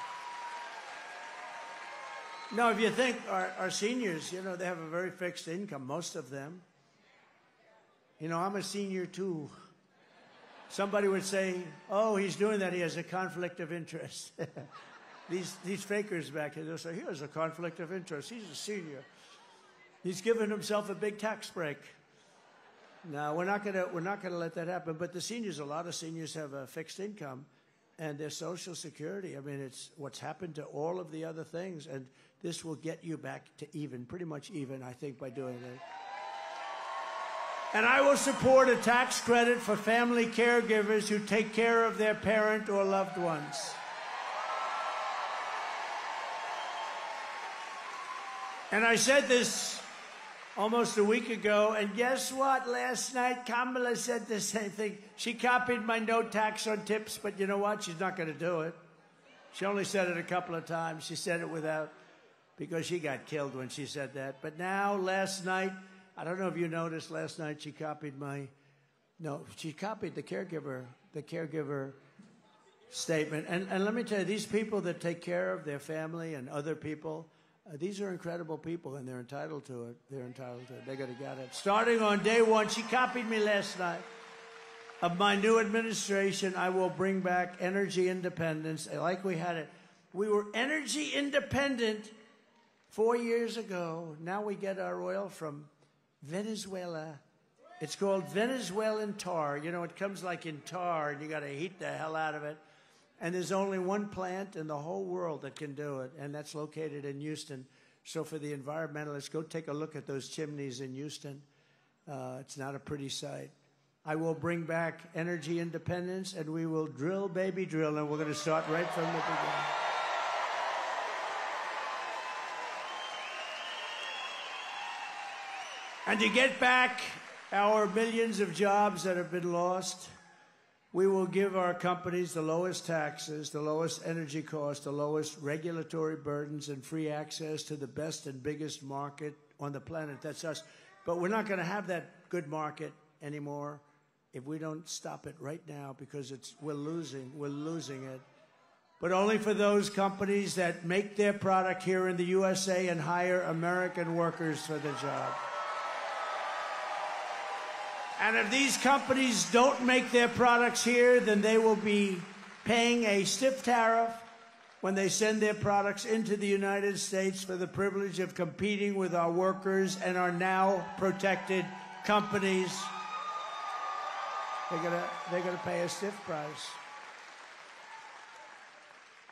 No, if you think our seniors, you know, they have a very fixed income, most of them. You know, I'm a senior too. Somebody would say, oh, he's doing that, he has a conflict of interest. These fakers back here, they'll say, he has a conflict of interest, he's a senior. He's given himself a big tax break. No, we're not gonna let that happen. But the seniors, a lot of seniors have a fixed income, and their Social Security. I mean, it's what's happened to all of the other things, and this will get you back to even, pretty much even, I think, by doing it. And I will support a tax credit for family caregivers who take care of their parent or loved ones. And I said this almost a week ago, and guess what? Last night, Kamala said the same thing. She copied my no tax on tips, but you know what? She's not going to do it. She only said it a couple of times. She said it without, because she got killed when she said that. But now, last night, I don't know if you noticed, last night she copied she copied the caregiver statement. And let me tell you, these people that take care of their family and other people, these are incredible people, and they're entitled to it. They're entitled to it. They got to get it. Starting on day one, she copied me last night. Of my new administration, I will bring back energy independence, like we had it. We were energy independent 4 years ago. Now we get our oil from Venezuela. It's called Venezuelan tar. You know, it comes like in tar, and you got to heat the hell out of it. And there's only one plant in the whole world that can do it, and that's located in Houston. So for the environmentalists, go take a look at those chimneys in Houston. It's not a pretty sight. I will bring back energy independence, and we will drill, baby, drill, and we're going to start right from the beginning. And to get back our millions of jobs that have been lost, we will give our companies the lowest taxes, the lowest energy costs, the lowest regulatory burdens, and free access to the best and biggest market on the planet. That's us. But we're not going to have that good market anymore if we don't stop it right now, because we're losing it. But only for those companies that make their product here in the USA and hire American workers for the job. And if these companies don't make their products here, then they will be paying a stiff tariff when they send their products into the United States for the privilege of competing with our workers and our now protected companies. They're gonna pay a stiff price.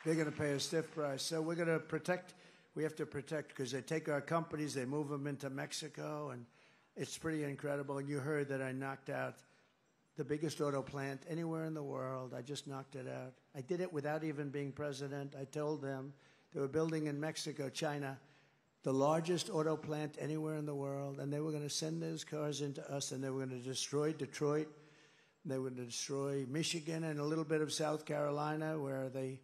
They're gonna pay a stiff price. So we're gonna protect. We have to protect, because they take our companies, they move them into Mexico, and it's pretty incredible. And you heard that I knocked out the biggest auto plant anywhere in the world. I just knocked it out. I did it without even being president. I told them they were building in Mexico, China, the largest auto plant anywhere in the world, and they were going to send those cars into us, and they were going to destroy Detroit. They were going to destroy Michigan and a little bit of South Carolina, where they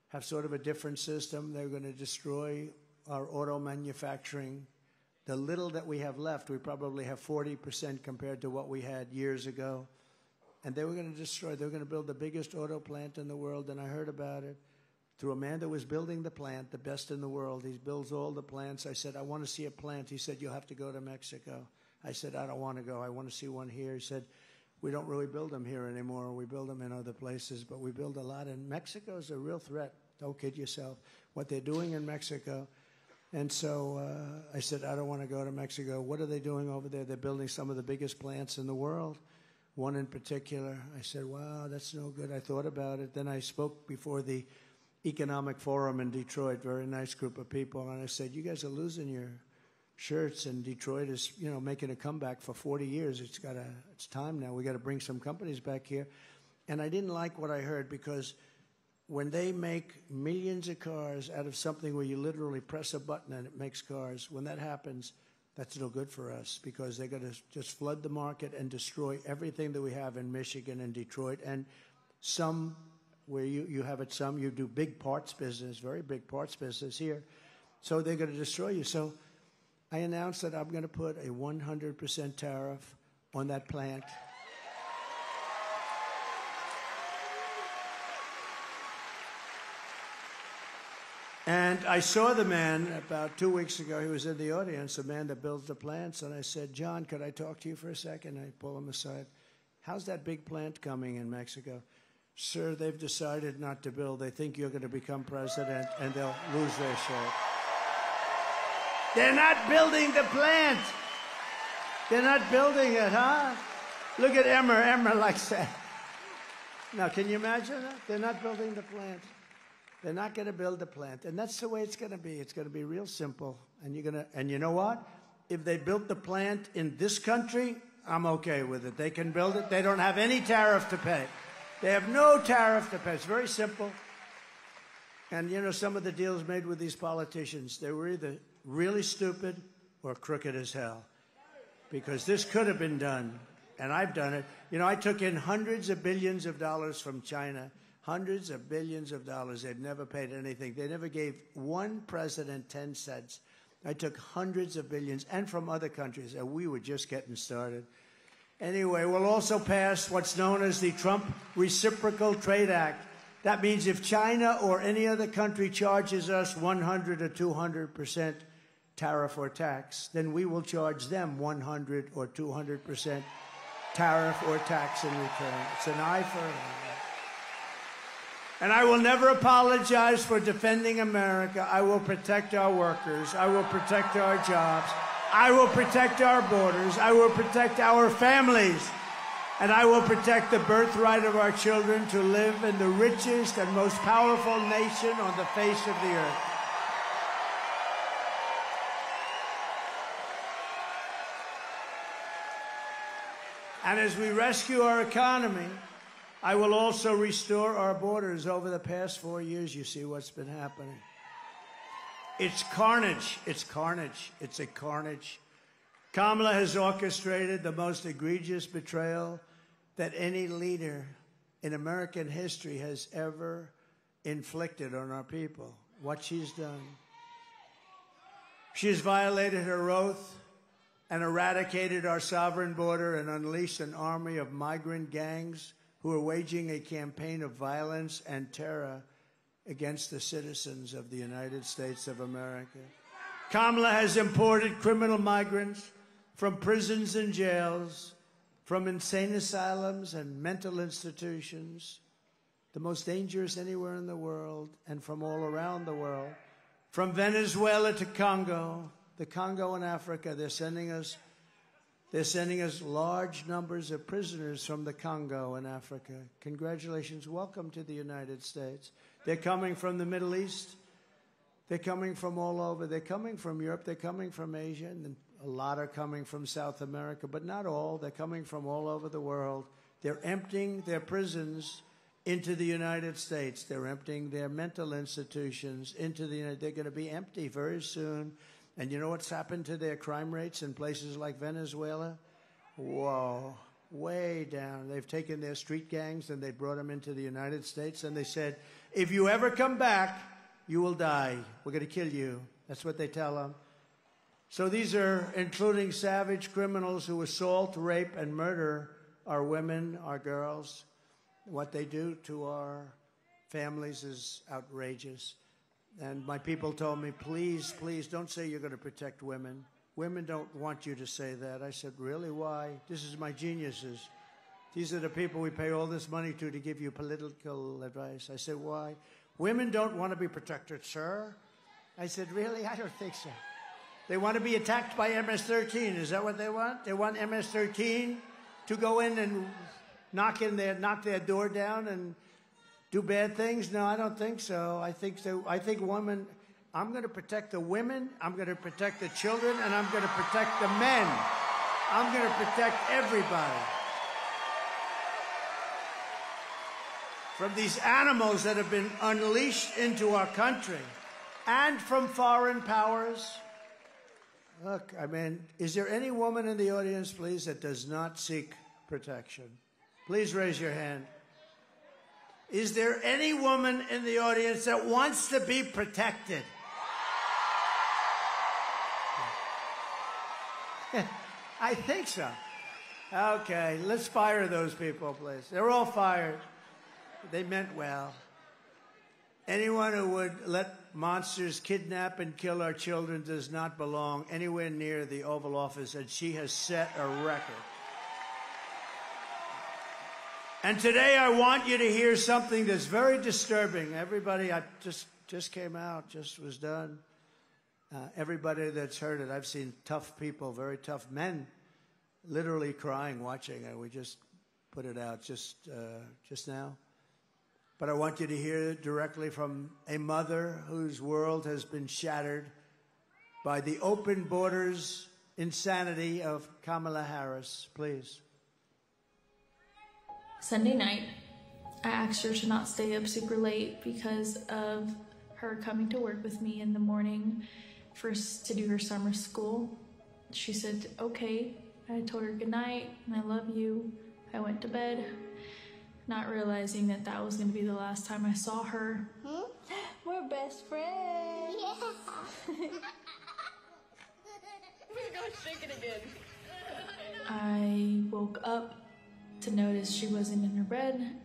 have sort of a different system. They were going to destroy our auto manufacturing. The little that we have left, we probably have 40% compared to what we had years ago. And they were going to destroy, they were going to build the biggest auto plant in the world, and I heard about it through a man that was building the plant, the best in the world. He builds all the plants. I said, I want to see a plant. He said, you'll have to go to Mexico. I said, I don't want to go. I want to see one here. He said, we don't really build them here anymore. We build them in other places, but we build a lot. And Mexico is a real threat. Don't kid yourself. What they're doing in Mexico. And so I said, I don't want to go to Mexico. What are they doing over there? They're building some of the biggest plants in the world, one in particular. I said, wow, that's no good. I thought about it. Then I spoke before the Economic Forum in Detroit, very nice group of people. And I said, you guys are losing your shirts, and Detroit is, you know, making a comeback for 40 years. It's time now. We got to bring some companies back here. And I didn't like what I heard, because when they make millions of cars out of something where you literally press a button and it makes cars, when that happens, that's no good for us, because they're going to just flood the market and destroy everything that we have in Michigan and Detroit. And some, where you have it, some, you do big parts business, very big parts business here. So they're going to destroy you. So I announced that I'm going to put a 100% tariff on that plant. And I saw the man about 2 weeks ago. He was in the audience, the man that builds the plants. And I said, John, could I talk to you for a second? I pull him aside. How's that big plant coming in Mexico? Sir, they've decided not to build. They think you're going to become president, and they'll lose their shirt. They're not building the plant. They're not building it, huh? Look at Emmer. Emmer likes that. Now, can you imagine that? They're not building the plant. They're not going to build the plant. And that's the way it's going to be. It's going to be real simple. And you know what? If they built the plant in this country, I'm okay with it. They can build it. They don't have any tariff to pay. They have no tariff to pay. It's very simple. And, you know, some of the deals made with these politicians, they were either really stupid or crooked as hell. Because this could have been done, and I've done it. You know, I took in hundreds of billions of dollars from China, hundreds of billions of dollars. They've never paid anything. They never gave one president 10 cents. I took hundreds of billions, and from other countries, and we were just getting started. Anyway, we'll also pass what's known as the Trump Reciprocal Trade Act. That means if China or any other country charges us 100 or 200% tariff or tax, then we will charge them 100 or 200% tariff or tax in return. It's an eye for an eye. And I will never apologize for defending America. I will protect our workers. I will protect our jobs. I will protect our borders. I will protect our families. And I will protect the birthright of our children to live in the richest and most powerful nation on the face of the earth. And as we rescue our economy, I will also restore our borders. Over the past 4 years, you see what's been happening. It's carnage. It's carnage. It's a carnage. Kamala has orchestrated the most egregious betrayal that any leader in American history has ever inflicted on our people. What she's done. She has violated her oath and eradicated our sovereign border and unleashed an army of migrant gangs who are waging a campaign of violence and terror against the citizens of the United States of America. Kamala has imported criminal migrants from prisons and jails, from insane asylums and mental institutions, the most dangerous anywhere in the world, and from all around the world. From Venezuela to Congo, the Congo in Africa, they're sending us large numbers of prisoners from the Congo in Africa. Congratulations. Welcome to the United States. They're coming from the Middle East. They're coming from all over. They're coming from Europe. They're coming from Asia. And a lot are coming from South America, but not all. They're coming from all over the world. They're emptying their prisons into the United States. They're emptying their mental institutions into the United States. They're going to be empty very soon. And you know what's happened to their crime rates in places like Venezuela? Whoa, way down. They've taken their street gangs and they brought them into the United States and they said, if you ever come back, you will die. We're going to kill you. That's what they tell them. So these are including savage criminals who assault, rape, and murder our women, our girls. What they do to our families is outrageous. And my people told me, please, please, don't say you're going to protect women. Women don't want you to say that. I said, really? Why? This is my geniuses. These are the people we pay all this money to give you political advice. I said, why? Women don't want to be protected, sir. I said, really? I don't think so. They want to be attacked by MS-13. Is that what they want? They want MS-13 to go in and knock their door down and do bad things? No, I don't think so. I think women, I'm going to protect the women, I'm going to protect the children, and I'm going to protect the men. I'm going to protect everybody. From these animals that have been unleashed into our country and from foreign powers. Look, I mean, is there any woman in the audience, please, that does not seek protection? Please raise your hand. Is there any woman in the audience that wants to be protected? I think so. Okay, let's fire those people, please. They're all fired. They meant well. Anyone who would let monsters kidnap and kill our children does not belong anywhere near the Oval Office, and she has set a record. And today I want you to hear something that's very disturbing. Everybody, I just came out, just was done. Everybody that's heard it, I've seen tough people, very tough men, literally crying, watching, and we just put it out just now. But I want you to hear it directly from a mother whose world has been shattered by the open borders insanity of Kamala Harris. Please. Sunday night, I asked her to not stay up super late because of her coming to work with me in the morning to do her summer school. She said, okay. I told her good night and I love you. I went to bed, not realizing that that was going to be the last time I saw her. We're best friends. Yeah. We're going to shake it again. I woke up to notice she wasn't in her bed.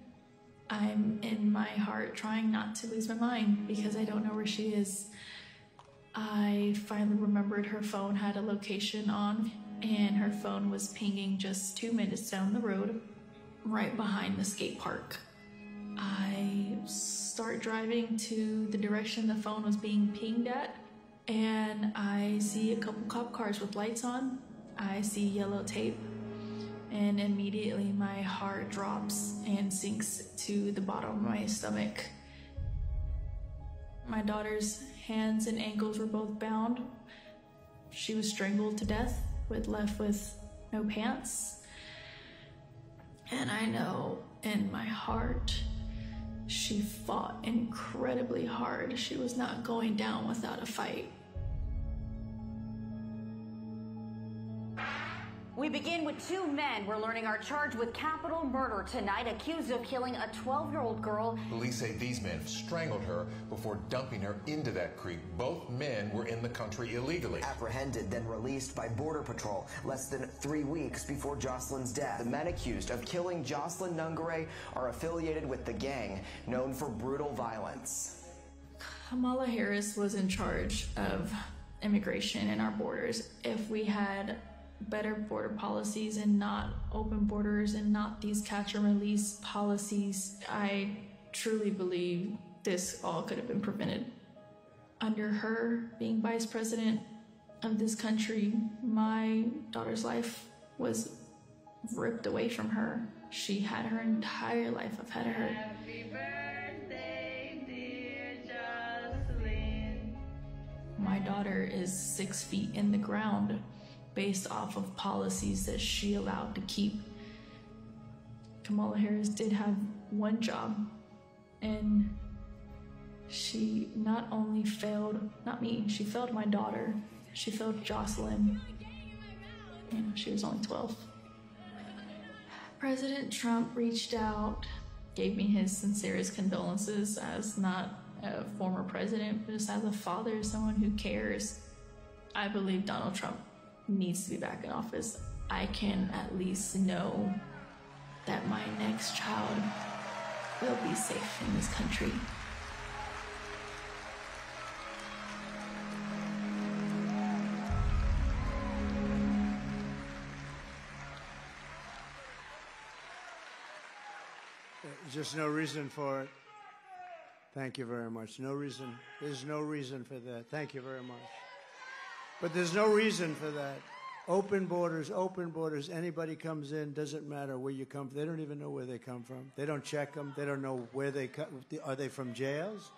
I'm in my heart trying not to lose my mind because I don't know where she is. I finally remembered her phone had a location on, and her phone was pinging just 2 minutes down the road, right behind the skate park. I start driving to the direction the phone was being pinged at, and I see a couple cop cars with lights on. I see yellow tape, and immediately my heart drops and sinks to the bottom of my stomach. My daughter's hands and ankles were both bound. She was strangled to death, left with no pants. And I know in my heart, she fought incredibly hard. She was not going down without a fight. We begin with two men we're learning are charged with capital murder tonight, accused of killing a 12-year-old girl. Police say these men strangled her before dumping her into that creek. Both men were in the country illegally. Apprehended, then released by Border Patrol less than 3 weeks before Jocelyn's death. The men accused of killing Jocelyn Nungare are affiliated with the gang known for brutal violence. Kamala Harris was in charge of immigration and our borders. If we had better border policies and not open borders and not these catch and release policies, I truly believe this all could have been prevented. Under her being vice president of this country, my daughter's life was ripped away from her. She had her entire life ahead of her. Happy birthday, dear Jocelyn. My daughter is 6 feet in the ground based off of policies that she allowed to keep. Kamala Harris did have one job, and she not only failed, not me, she failed my daughter, she failed Jocelyn. She was only 12. President Trump reached out, gave me his sincerest condolences as not a former president, but just as a father, someone who cares. I believe Donald Trump needs to be back in office. I can at least know that my next child will be safe in this country. There's just no reason for it. Thank you very much. No reason. There's no reason for that. Thank you very much. But there's no reason for that. Open borders, anybody comes in, doesn't matter where you come from. They don't even know where they come from. They don't check them. They don't know where they come. Are they from jails?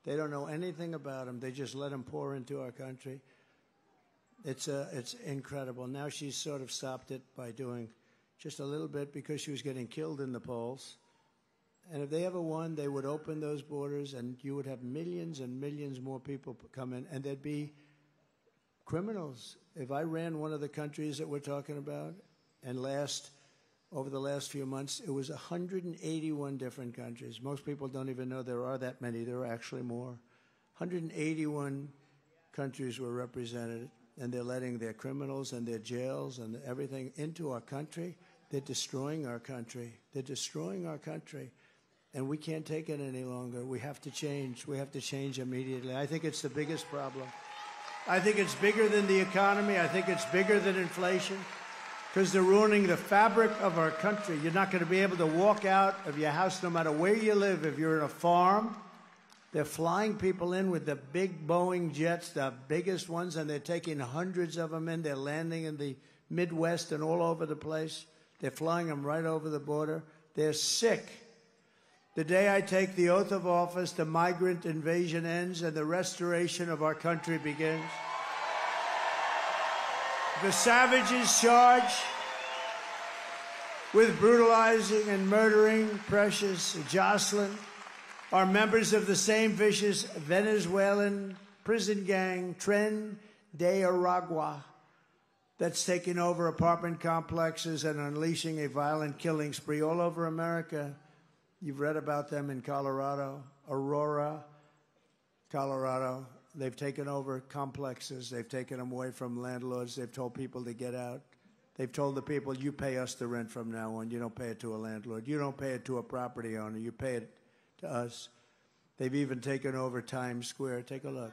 They don't know anything about them. They just let them pour into our country. It's incredible. Now she's sort of stopped it by doing just a little bit because she was getting killed in the polls. And if they ever won, they would open those borders and you would have millions and millions more people come in, and there'd be criminals. If I ran one of the countries that we're talking about, and over the last few months, it was 181 different countries. Most people don't even know there are that many. There are actually more. 181 countries were represented, and they're letting their criminals and their jails and everything into our country. They're destroying our country. They're destroying our country. And we can't take it any longer. We have to change. We have to change immediately. I think it's the biggest problem. I think it's bigger than the economy. I think it's bigger than inflation, because they're ruining the fabric of our country. You're not going to be able to walk out of your house no matter where you live. If you're in a farm, they're flying people in with the big Boeing jets, the biggest ones, and they're taking hundreds of them in. They're landing in the Midwest and all over the place. They're flying them right over the border. They're sick. The day I take the oath of office, the migrant invasion ends and the restoration of our country begins. The savages charge with brutalizing and murdering precious Jocelyn are members of the same vicious Venezuelan prison gang, Tren de Aragua, that's taking over apartment complexes and unleashing a violent killing spree all over America. You've read about them in Colorado, Aurora, Colorado. They've taken over complexes. They've taken them away from landlords. They've told people to get out. They've told the people, you pay us the rent from now on. You don't pay it to a landlord. You don't pay it to a property owner. You pay it to us. They've even taken over Times Square. Take a look.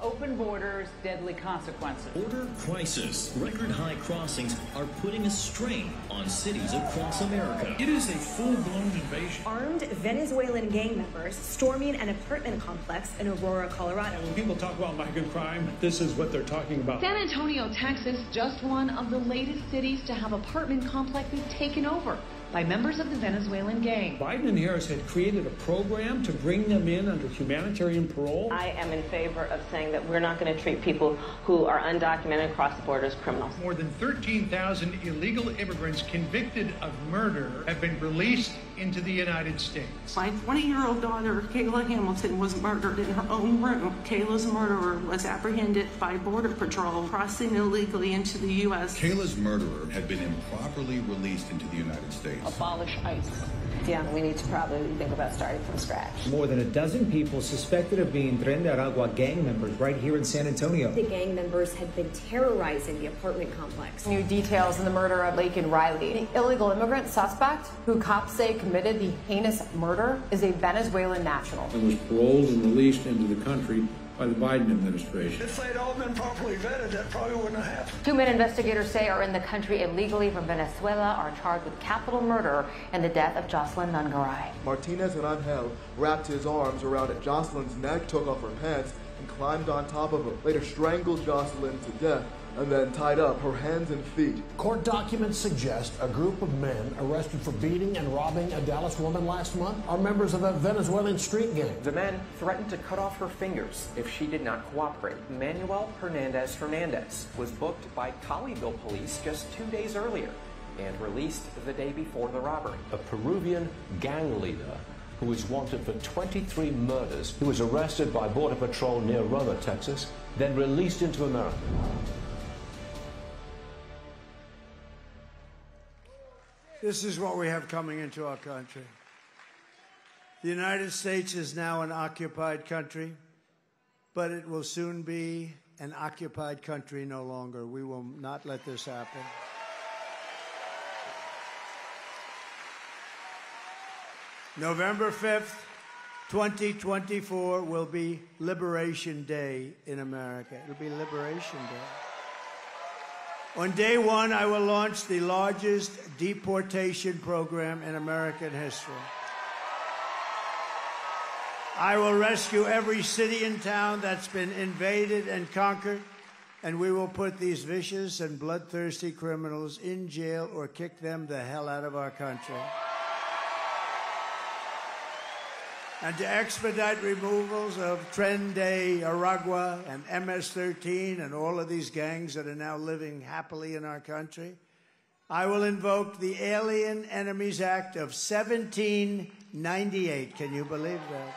Open borders, deadly consequences. Border crisis. Record high crossings are putting a strain on cities across America. It is a full-blown invasion. Armed Venezuelan gang members storming an apartment complex in Aurora, Colorado. When people talk about migrant crime, this is what they're talking about. San Antonio, Texas, just one of the latest cities to have apartment complexes taken over by members of the Venezuelan gang. Biden and Harris had created a program to bring them in under humanitarian parole. I am in favor of saying that we're not going to treat people who are undocumented across the border as criminals. More than 13,000 illegal immigrants convicted of murder have been released into the United States. My 20-year-old daughter, Kayla Hamilton, was murdered in her own room. Kayla's murderer was apprehended by Border Patrol crossing illegally into the U.S. Kayla's murderer had been improperly released into the United States. Abolish ICE. Yeah, we need to probably think about starting from scratch. More than a dozen people suspected of being Tren de Aragua gang members right here in San Antonio. The gang members had been terrorizing the apartment complex. New details in the murder of Laken Riley. The illegal immigrant suspect, who cops say committed the heinous murder, is a Venezuelan national. And was paroled and released into the country by the Biden administration. If they'd all been properly vetted, that probably wouldn't have happened. 2 men investigators say are in the country illegally from Venezuela are charged with capital murder and the death of Jocelyn Nungaray. Martinez Rangel wrapped his arms around Jocelyn's neck, took off her pants, and climbed on top of her. Later strangled Jocelyn to death and then tied up her hands and feet. Court documents suggest a group of men arrested for beating and robbing a Dallas woman last month are members of a Venezuelan street gang. The men threatened to cut off her fingers if she did not cooperate. Manuel Hernandez was booked by Colleyville police just 2 days earlier and released the day before the robbery. A Peruvian gang leader who is wanted for 23 murders, who was arrested by Border Patrol near Roma, Texas, then released into America. This is what we have coming into our country. The United States is now an occupied country, but it will soon be an occupied country no longer. We will not let this happen. November 5th, 2024 will be Liberation Day in America. It'll be Liberation Day. On day one, I will launch the largest deportation program in American history. I will rescue every city and town that's been invaded and conquered, and we will put these vicious and bloodthirsty criminals in jail or kick them the hell out of our country. And to expedite removals of Tren de Aragua and MS-13 and all of these gangs that are now living happily in our country, I will invoke the Alien Enemies Act of 1798. Can you believe that?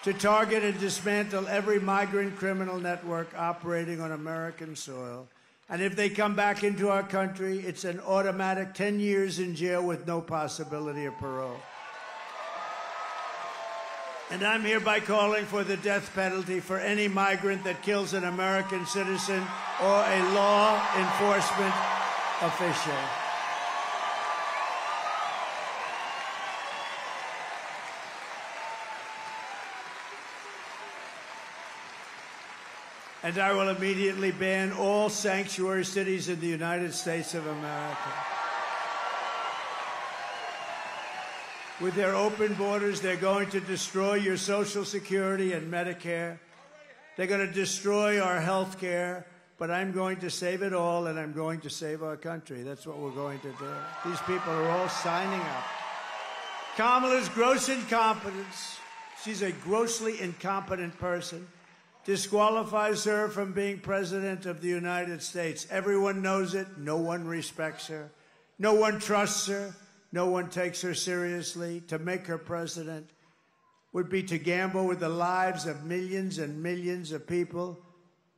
To target and dismantle every migrant criminal network operating on American soil. And if they come back into our country, it's an automatic 10 years in jail with no possibility of parole. And I'm hereby calling for the death penalty for any migrant that kills an American citizen or a law enforcement official. And I will immediately ban all sanctuary cities in the United States of America. With their open borders, they're going to destroy your Social Security and Medicare. They're going to destroy our health care. But I'm going to save it all, and I'm going to save our country. That's what we're going to do. These people are all signing up. Kamala's gross incompetence. She's a grossly incompetent person. Disqualifies her from being president of the United States. Everyone knows it. No one respects her. No one trusts her. No one takes her seriously. To make her president would be to gamble with the lives of millions and millions of people.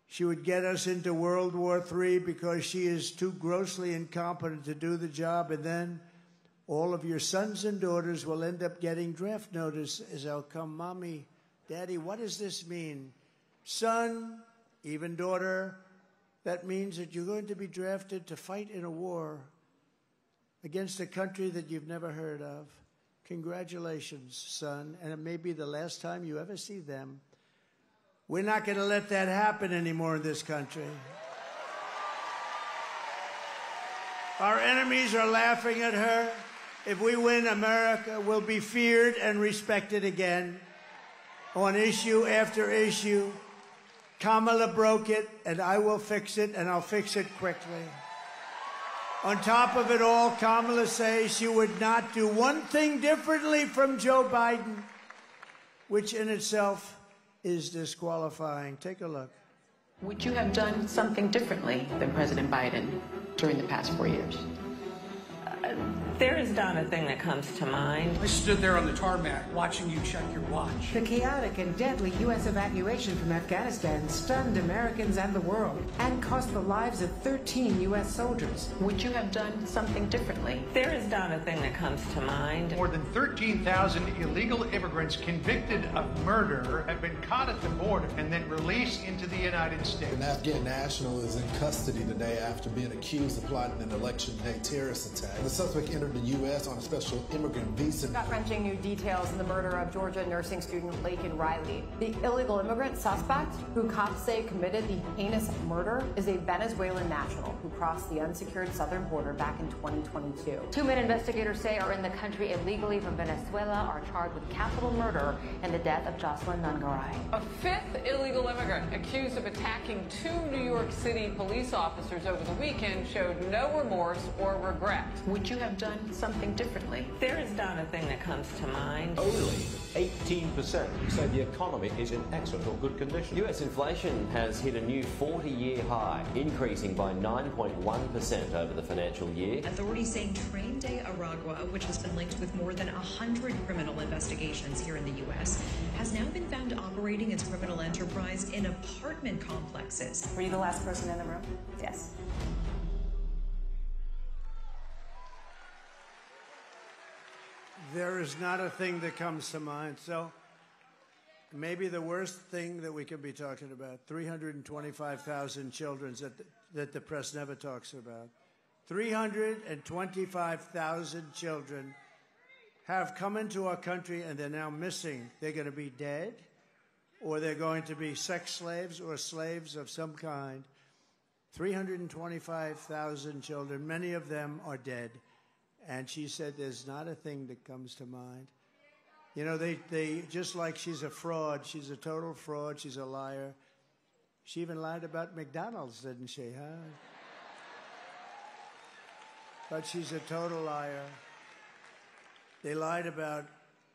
She would get us into World War III because she is too grossly incompetent to do the job, and then all of your sons and daughters will end up getting draft notices. They'll come, Mommy, Daddy, what does this mean? Son, even daughter, that means that you're going to be drafted to fight in a war against a country that you've never heard of. Congratulations, son, and it may be the last time you ever see them. We're not going to let that happen anymore in this country. Our enemies are laughing at her. If we win, America will be feared and respected again on issue after issue. Kamala broke it, and I will fix it, and I'll fix it quickly. On top of it all, Kamala says she would not do one thing differently from Joe Biden, which in itself is disqualifying. Take a look. Would you have done something differently than President Biden during the past 4 years? There is not a thing that comes to mind. I stood there on the tarmac watching you check your watch. The chaotic and deadly U.S. evacuation from Afghanistan stunned Americans and the world and cost the lives of 13 U.S. soldiers. Would you have done something differently? There is not a thing that comes to mind. More than 13,000 illegal immigrants convicted of murder have been caught at the border and then released into the United States. An Afghan national is in custody today after being accused of plotting an election day terrorist attack. The suspect entered the U.S. on a special immigrant visa. Gut-wrenching new details in the murder of Georgia nursing student Laken Riley. The illegal immigrant suspect, who cops say committed the heinous murder, is a Venezuelan national who crossed the unsecured southern border back in 2022. 2 men investigators say are in the country illegally from Venezuela are charged with capital murder in the death of Jocelyn Nungaray. A fifth illegal immigrant accused of attacking 2 New York City police officers over the weekend showed no remorse or regret. Would you have done something differently? There is not a thing that comes to mind. Only 18% say the economy is in excellent or good condition. U.S. inflation has hit a new 40-year high, increasing by 9.1% over the financial year. Authorities saying Train Day Aragua, which has been linked with more than 100 criminal investigations here in the U.S., has now been found operating its criminal enterprise in apartment complexes. Were you the last person in the room? Yes. There is not a thing that comes to mind. So maybe the worst thing that we could be talking about, 325,000 children that the press never talks about. 325,000 children have come into our country and they're now missing. They're going to be dead, or they're going to be sex slaves or slaves of some kind. 325,000 children, many of them are dead. And she said there's not a thing that comes to mind. You know, they just like she's a fraud. She's a total fraud. She's a liar. She even lied about McDonald's, didn't she, huh? But she's a total liar. They lied about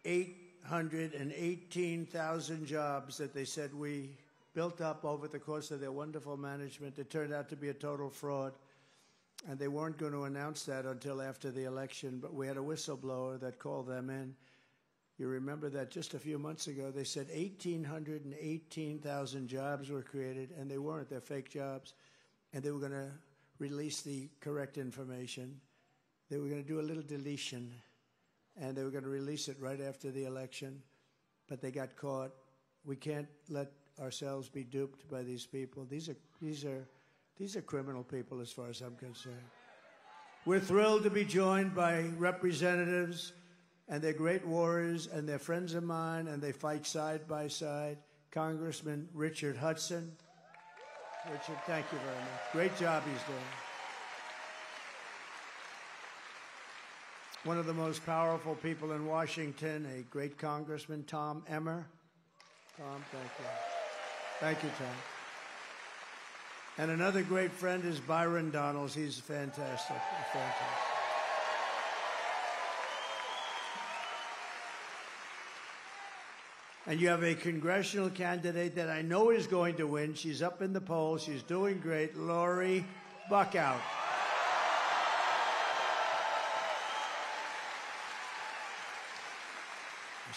818,000 jobs that they said we built up over the course of their wonderful management. It turned out to be a total fraud. And they weren't going to announce that until after the election, but we had a whistleblower that called them in. You remember that just a few months ago, they said 1,818,000 jobs were created, and they weren't. They're fake jobs. And they were going to release the correct information. They were going to do a little deletion, and they were going to release it right after the election, but they got caught. We can't let ourselves be duped by these people. These are criminal people as far as I'm concerned. We're thrilled to be joined by representatives, and they're great warriors, and they're friends of mine, and they fight side by side. Congressman Richard Hudson. Richard, thank you very much. Great job he's doing. One of the most powerful people in Washington, a great congressman, Tom Emmer. Tom, thank you. Thank you, Tom. And another great friend is Byron Donalds. He's fantastic. Fantastic. And you have a congressional candidate that I know is going to win. She's up in the polls. She's doing great. Lori Buckout.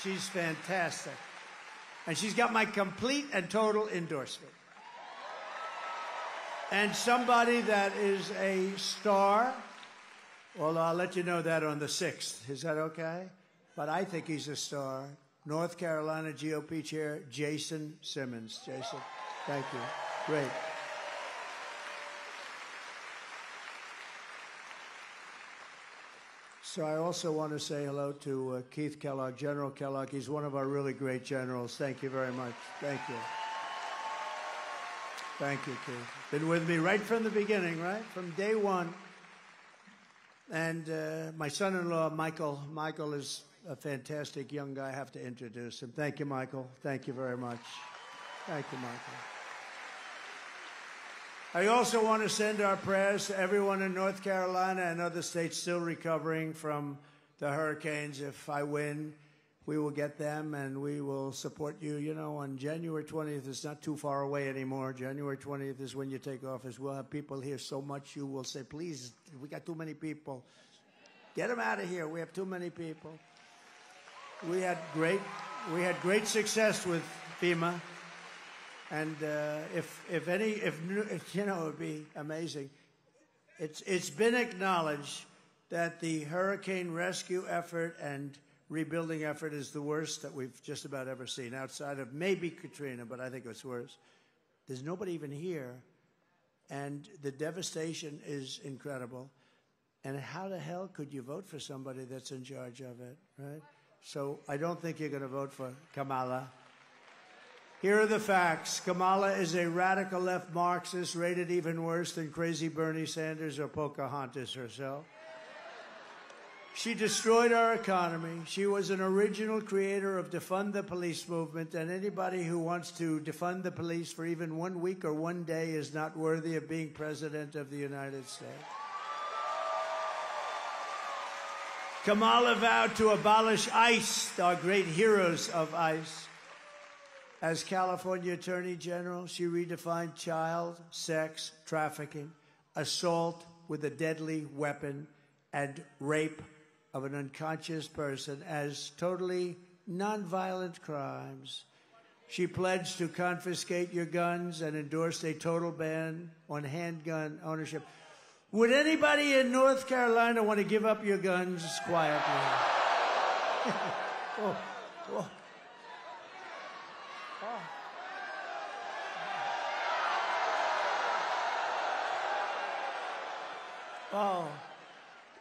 She's fantastic. And she's got my complete and total endorsement. And somebody that is a star, well, I'll let you know that on the 6th. Is that okay? But I think he's a star. North Carolina GOP Chair Jason Simmons. Jason, thank you. Great. So I also want to say hello to Keith Kellogg, General Kellogg. He's one of our really great generals. Thank you very much. Thank you. Thank you, Keith. Been with me right from the beginning, right? From day one. And my son-in-law, Michael. Michael is a fantastic young guy. I have to introduce him. Thank you, Michael. Thank you very much. Thank you, Michael. I also want to send our prayers to everyone in North Carolina and other states still recovering from the hurricanes. If I win, we will get them and we will support you. You know, on January 20th, it's not too far away anymore. January 20th is when you take office. We'll have people here so much you will say, please, we got too many people. Get them out of here. We have too many people. We had great success with FEMA. And if you know, it would be amazing. It's been acknowledged that the hurricane rescue effort and rebuilding effort is the worst that we've just about ever seen, outside of maybe Katrina, but I think it's worse. There's nobody even here, and the devastation is incredible. And how the hell could you vote for somebody that's in charge of it, right? So I don't think you're going to vote for Kamala. Here are the facts. Kamala is a radical left Marxist, rated even worse than crazy Bernie Sanders or Pocahontas herself. She destroyed our economy. She was an original creator of defund the police movement, and anybody who wants to defund the police for even 1 week or 1 day is not worthy of being president of the United States. Kamala vowed to abolish ICE, our great heroes of ICE. As California Attorney General, she redefined child sex trafficking, assault with a deadly weapon, and rape of an unconscious person as totally nonviolent crimes. She pledged to confiscate your guns and endorsed a total ban on handgun ownership. Would anybody in North Carolina want to give up your guns quietly? Oh. Oh,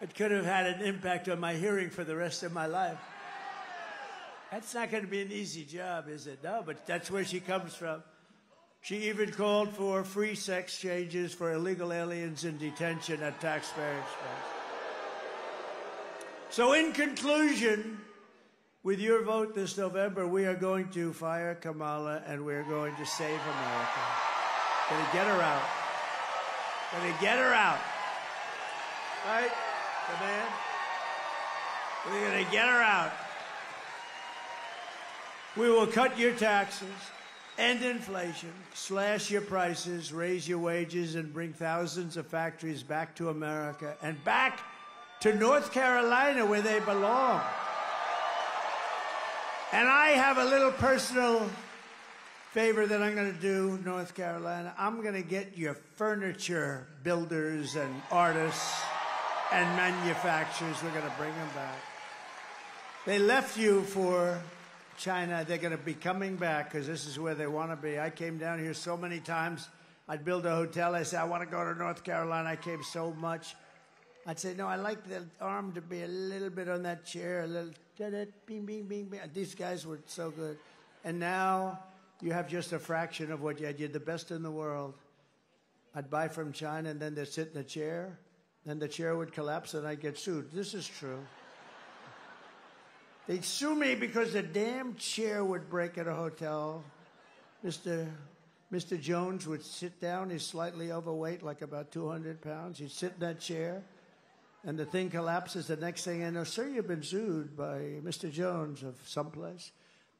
it could have had an impact on my hearing for the rest of my life. That's not going to be an easy job, is it? No, but that's where she comes from. She even called for free sex changes for illegal aliens in detention at taxpayer expense. So in conclusion, with your vote this November, we are going to fire Kamala and we're going to save America. Going to get her out. Going to get her out. Right? The man? We're going to get her out. We will cut your taxes, end inflation, slash your prices, raise your wages, and bring thousands of factories back to America and back to North Carolina where they belong. And I have a little personal favor that I'm going to do, North Carolina. I'm going to get your furniture builders and artists and manufacturers. We're going to bring them back. They left you for China. They're going to be coming back because this is where they want to be. I came down here so many times. I'd build a hotel. I said, I want to go to North Carolina. I came so much. I'd say, no, I like the arm to be a little bit on that chair, a little bing, bing, bing, bing. These guys were so good. And now you have just a fraction of what you had. You're the best in the world. I'd buy from China, and then they'd sit in a chair. Then the chair would collapse, and I'd get sued. This is true. They'd sue me because the damn chair would break at a hotel. Mr. Jones would sit down. He's slightly overweight, like about 200 pounds. He'd sit in that chair, and the thing collapses. The next thing I know, sir, you've been sued by Mr. Jones of someplace.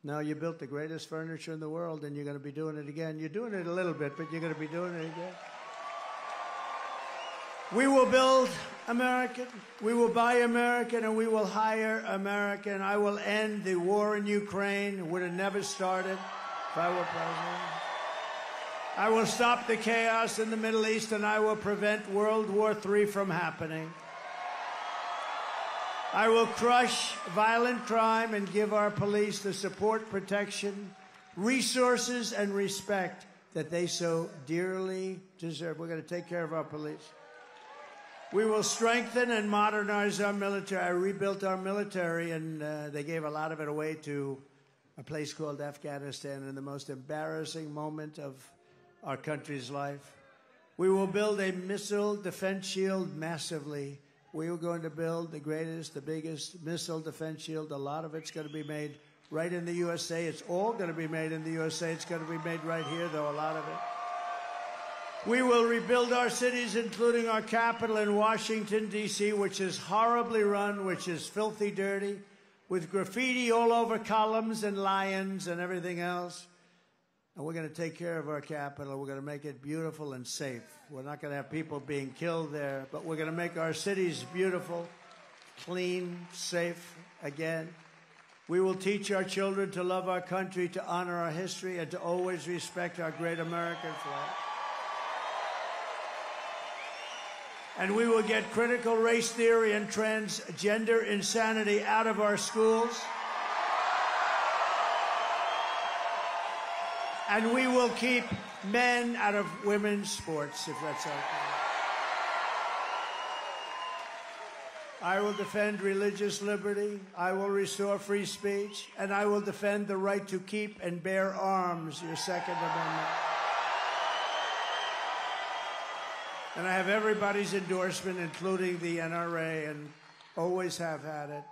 Now you built the greatest furniture in the world, and you're going to be doing it again. You're doing it a little bit, but you're going to be doing it again. We will build American, we will buy American, and we will hire American. I will end the war in Ukraine. It would have never started if I were president. I will stop the chaos in the Middle East, and I will prevent World War III from happening. I will crush violent crime and give our police the support, protection, resources, and respect that they so dearly deserve. We're going to take care of our police. We will strengthen and modernize our military. I rebuilt our military, and they gave a lot of it away to a place called Afghanistan in the most embarrassing moment of our country's life. We will build a missile defense shield massively. We are going to build the greatest, the biggest missile defense shield. A lot of it's going to be made right in the USA. It's all going to be made in the USA. It's going to be made right here, though, a lot of it. We will rebuild our cities, including our capital in Washington, D.C., which is horribly run, which is filthy dirty, with graffiti all over columns and lions and everything else. And we're going to take care of our capital. We're going to make it beautiful and safe. We're not going to have people being killed there, but we're going to make our cities beautiful, clean, safe again. We will teach our children to love our country, to honor our history, and to always respect our great American flag. And we will get critical race theory and transgender insanity out of our schools. And we will keep men out of women's sports, if that's okay. I will defend religious liberty. I will restore free speech. And I will defend the right to keep and bear arms, your Second Amendment. And I have everybody's endorsement, including the NRA, and always have had it.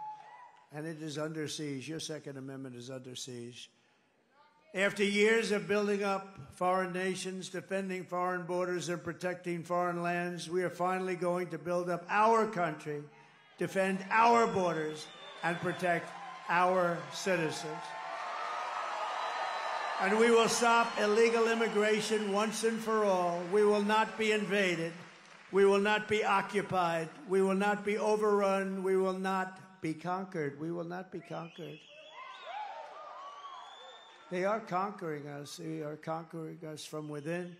And it is under siege. Your Second Amendment is under siege. After years of building up foreign nations, defending foreign borders, and protecting foreign lands, we are finally going to build up our country, defend our borders, and protect our citizens. And we will stop illegal immigration once and for all. We will not be invaded. We will not be occupied. We will not be overrun. We will not be conquered. We will not be conquered. They are conquering us. They are conquering us from within.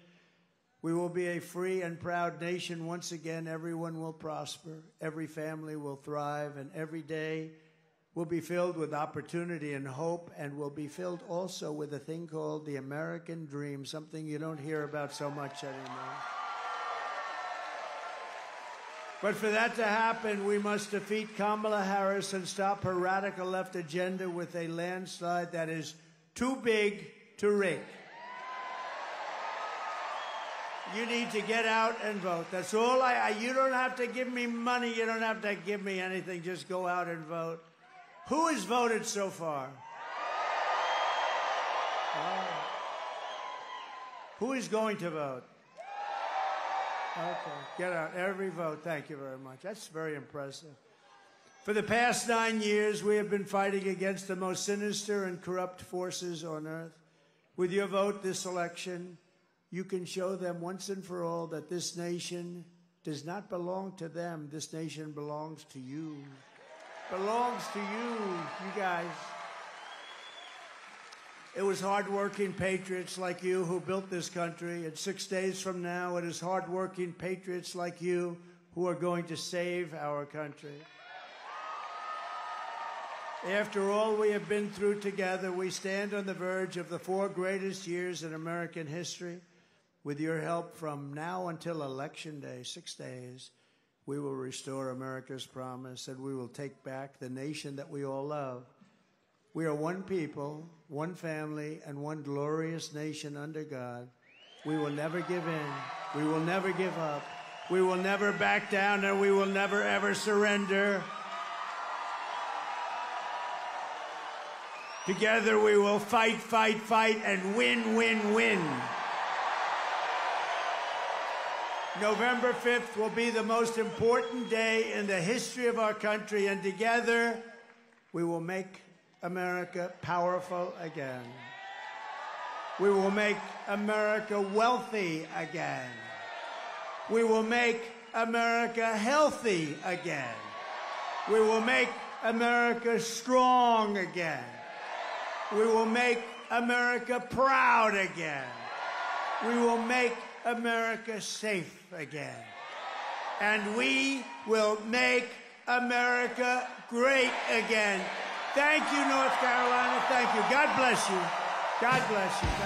We will be a free and proud nation once again. Everyone will prosper. Every family will thrive. And every day will be filled with opportunity and hope, and will be filled also with a thing called the American dream, something you don't hear about so much anymore. But for that to happen, we must defeat Kamala Harris and stop her radical left agenda with a landslide that is too big to rig. You need to get out and vote. That's all you don't have to give me money. You don't have to give me anything. Just go out and vote. Who has voted so far? Oh. Who is going to vote? Okay, get out. Every vote. Thank you very much. That's very impressive. For the past 9 years, we have been fighting against the most sinister and corrupt forces on earth. With your vote this election, you can show them once and for all that this nation does not belong to them. This nation belongs to you. Belongs to you guys. It was hard-working patriots like you who built this country. And 6 days from now, it is hard-working patriots like you who are going to save our country. After all we have been through together, we stand on the verge of the 4 greatest years in American history. With your help from now until Election Day, 6 days, we will restore America's promise, and we will take back the nation that we all love. We are one people, one family, and one glorious nation under God. We will never give in. We will never give up. We will never back down, and we will never, ever surrender. Together we will fight, fight, fight, and win, win, win. November 5th will be the most important day in the history of our country, and together we will make America powerful again. We will make America wealthy again. We will make America healthy again. We will make America strong again. We will make America proud again. We will make America safe again. And we will make America great again. Thank you, North Carolina. Thank you. God bless you. God bless you. Thank you.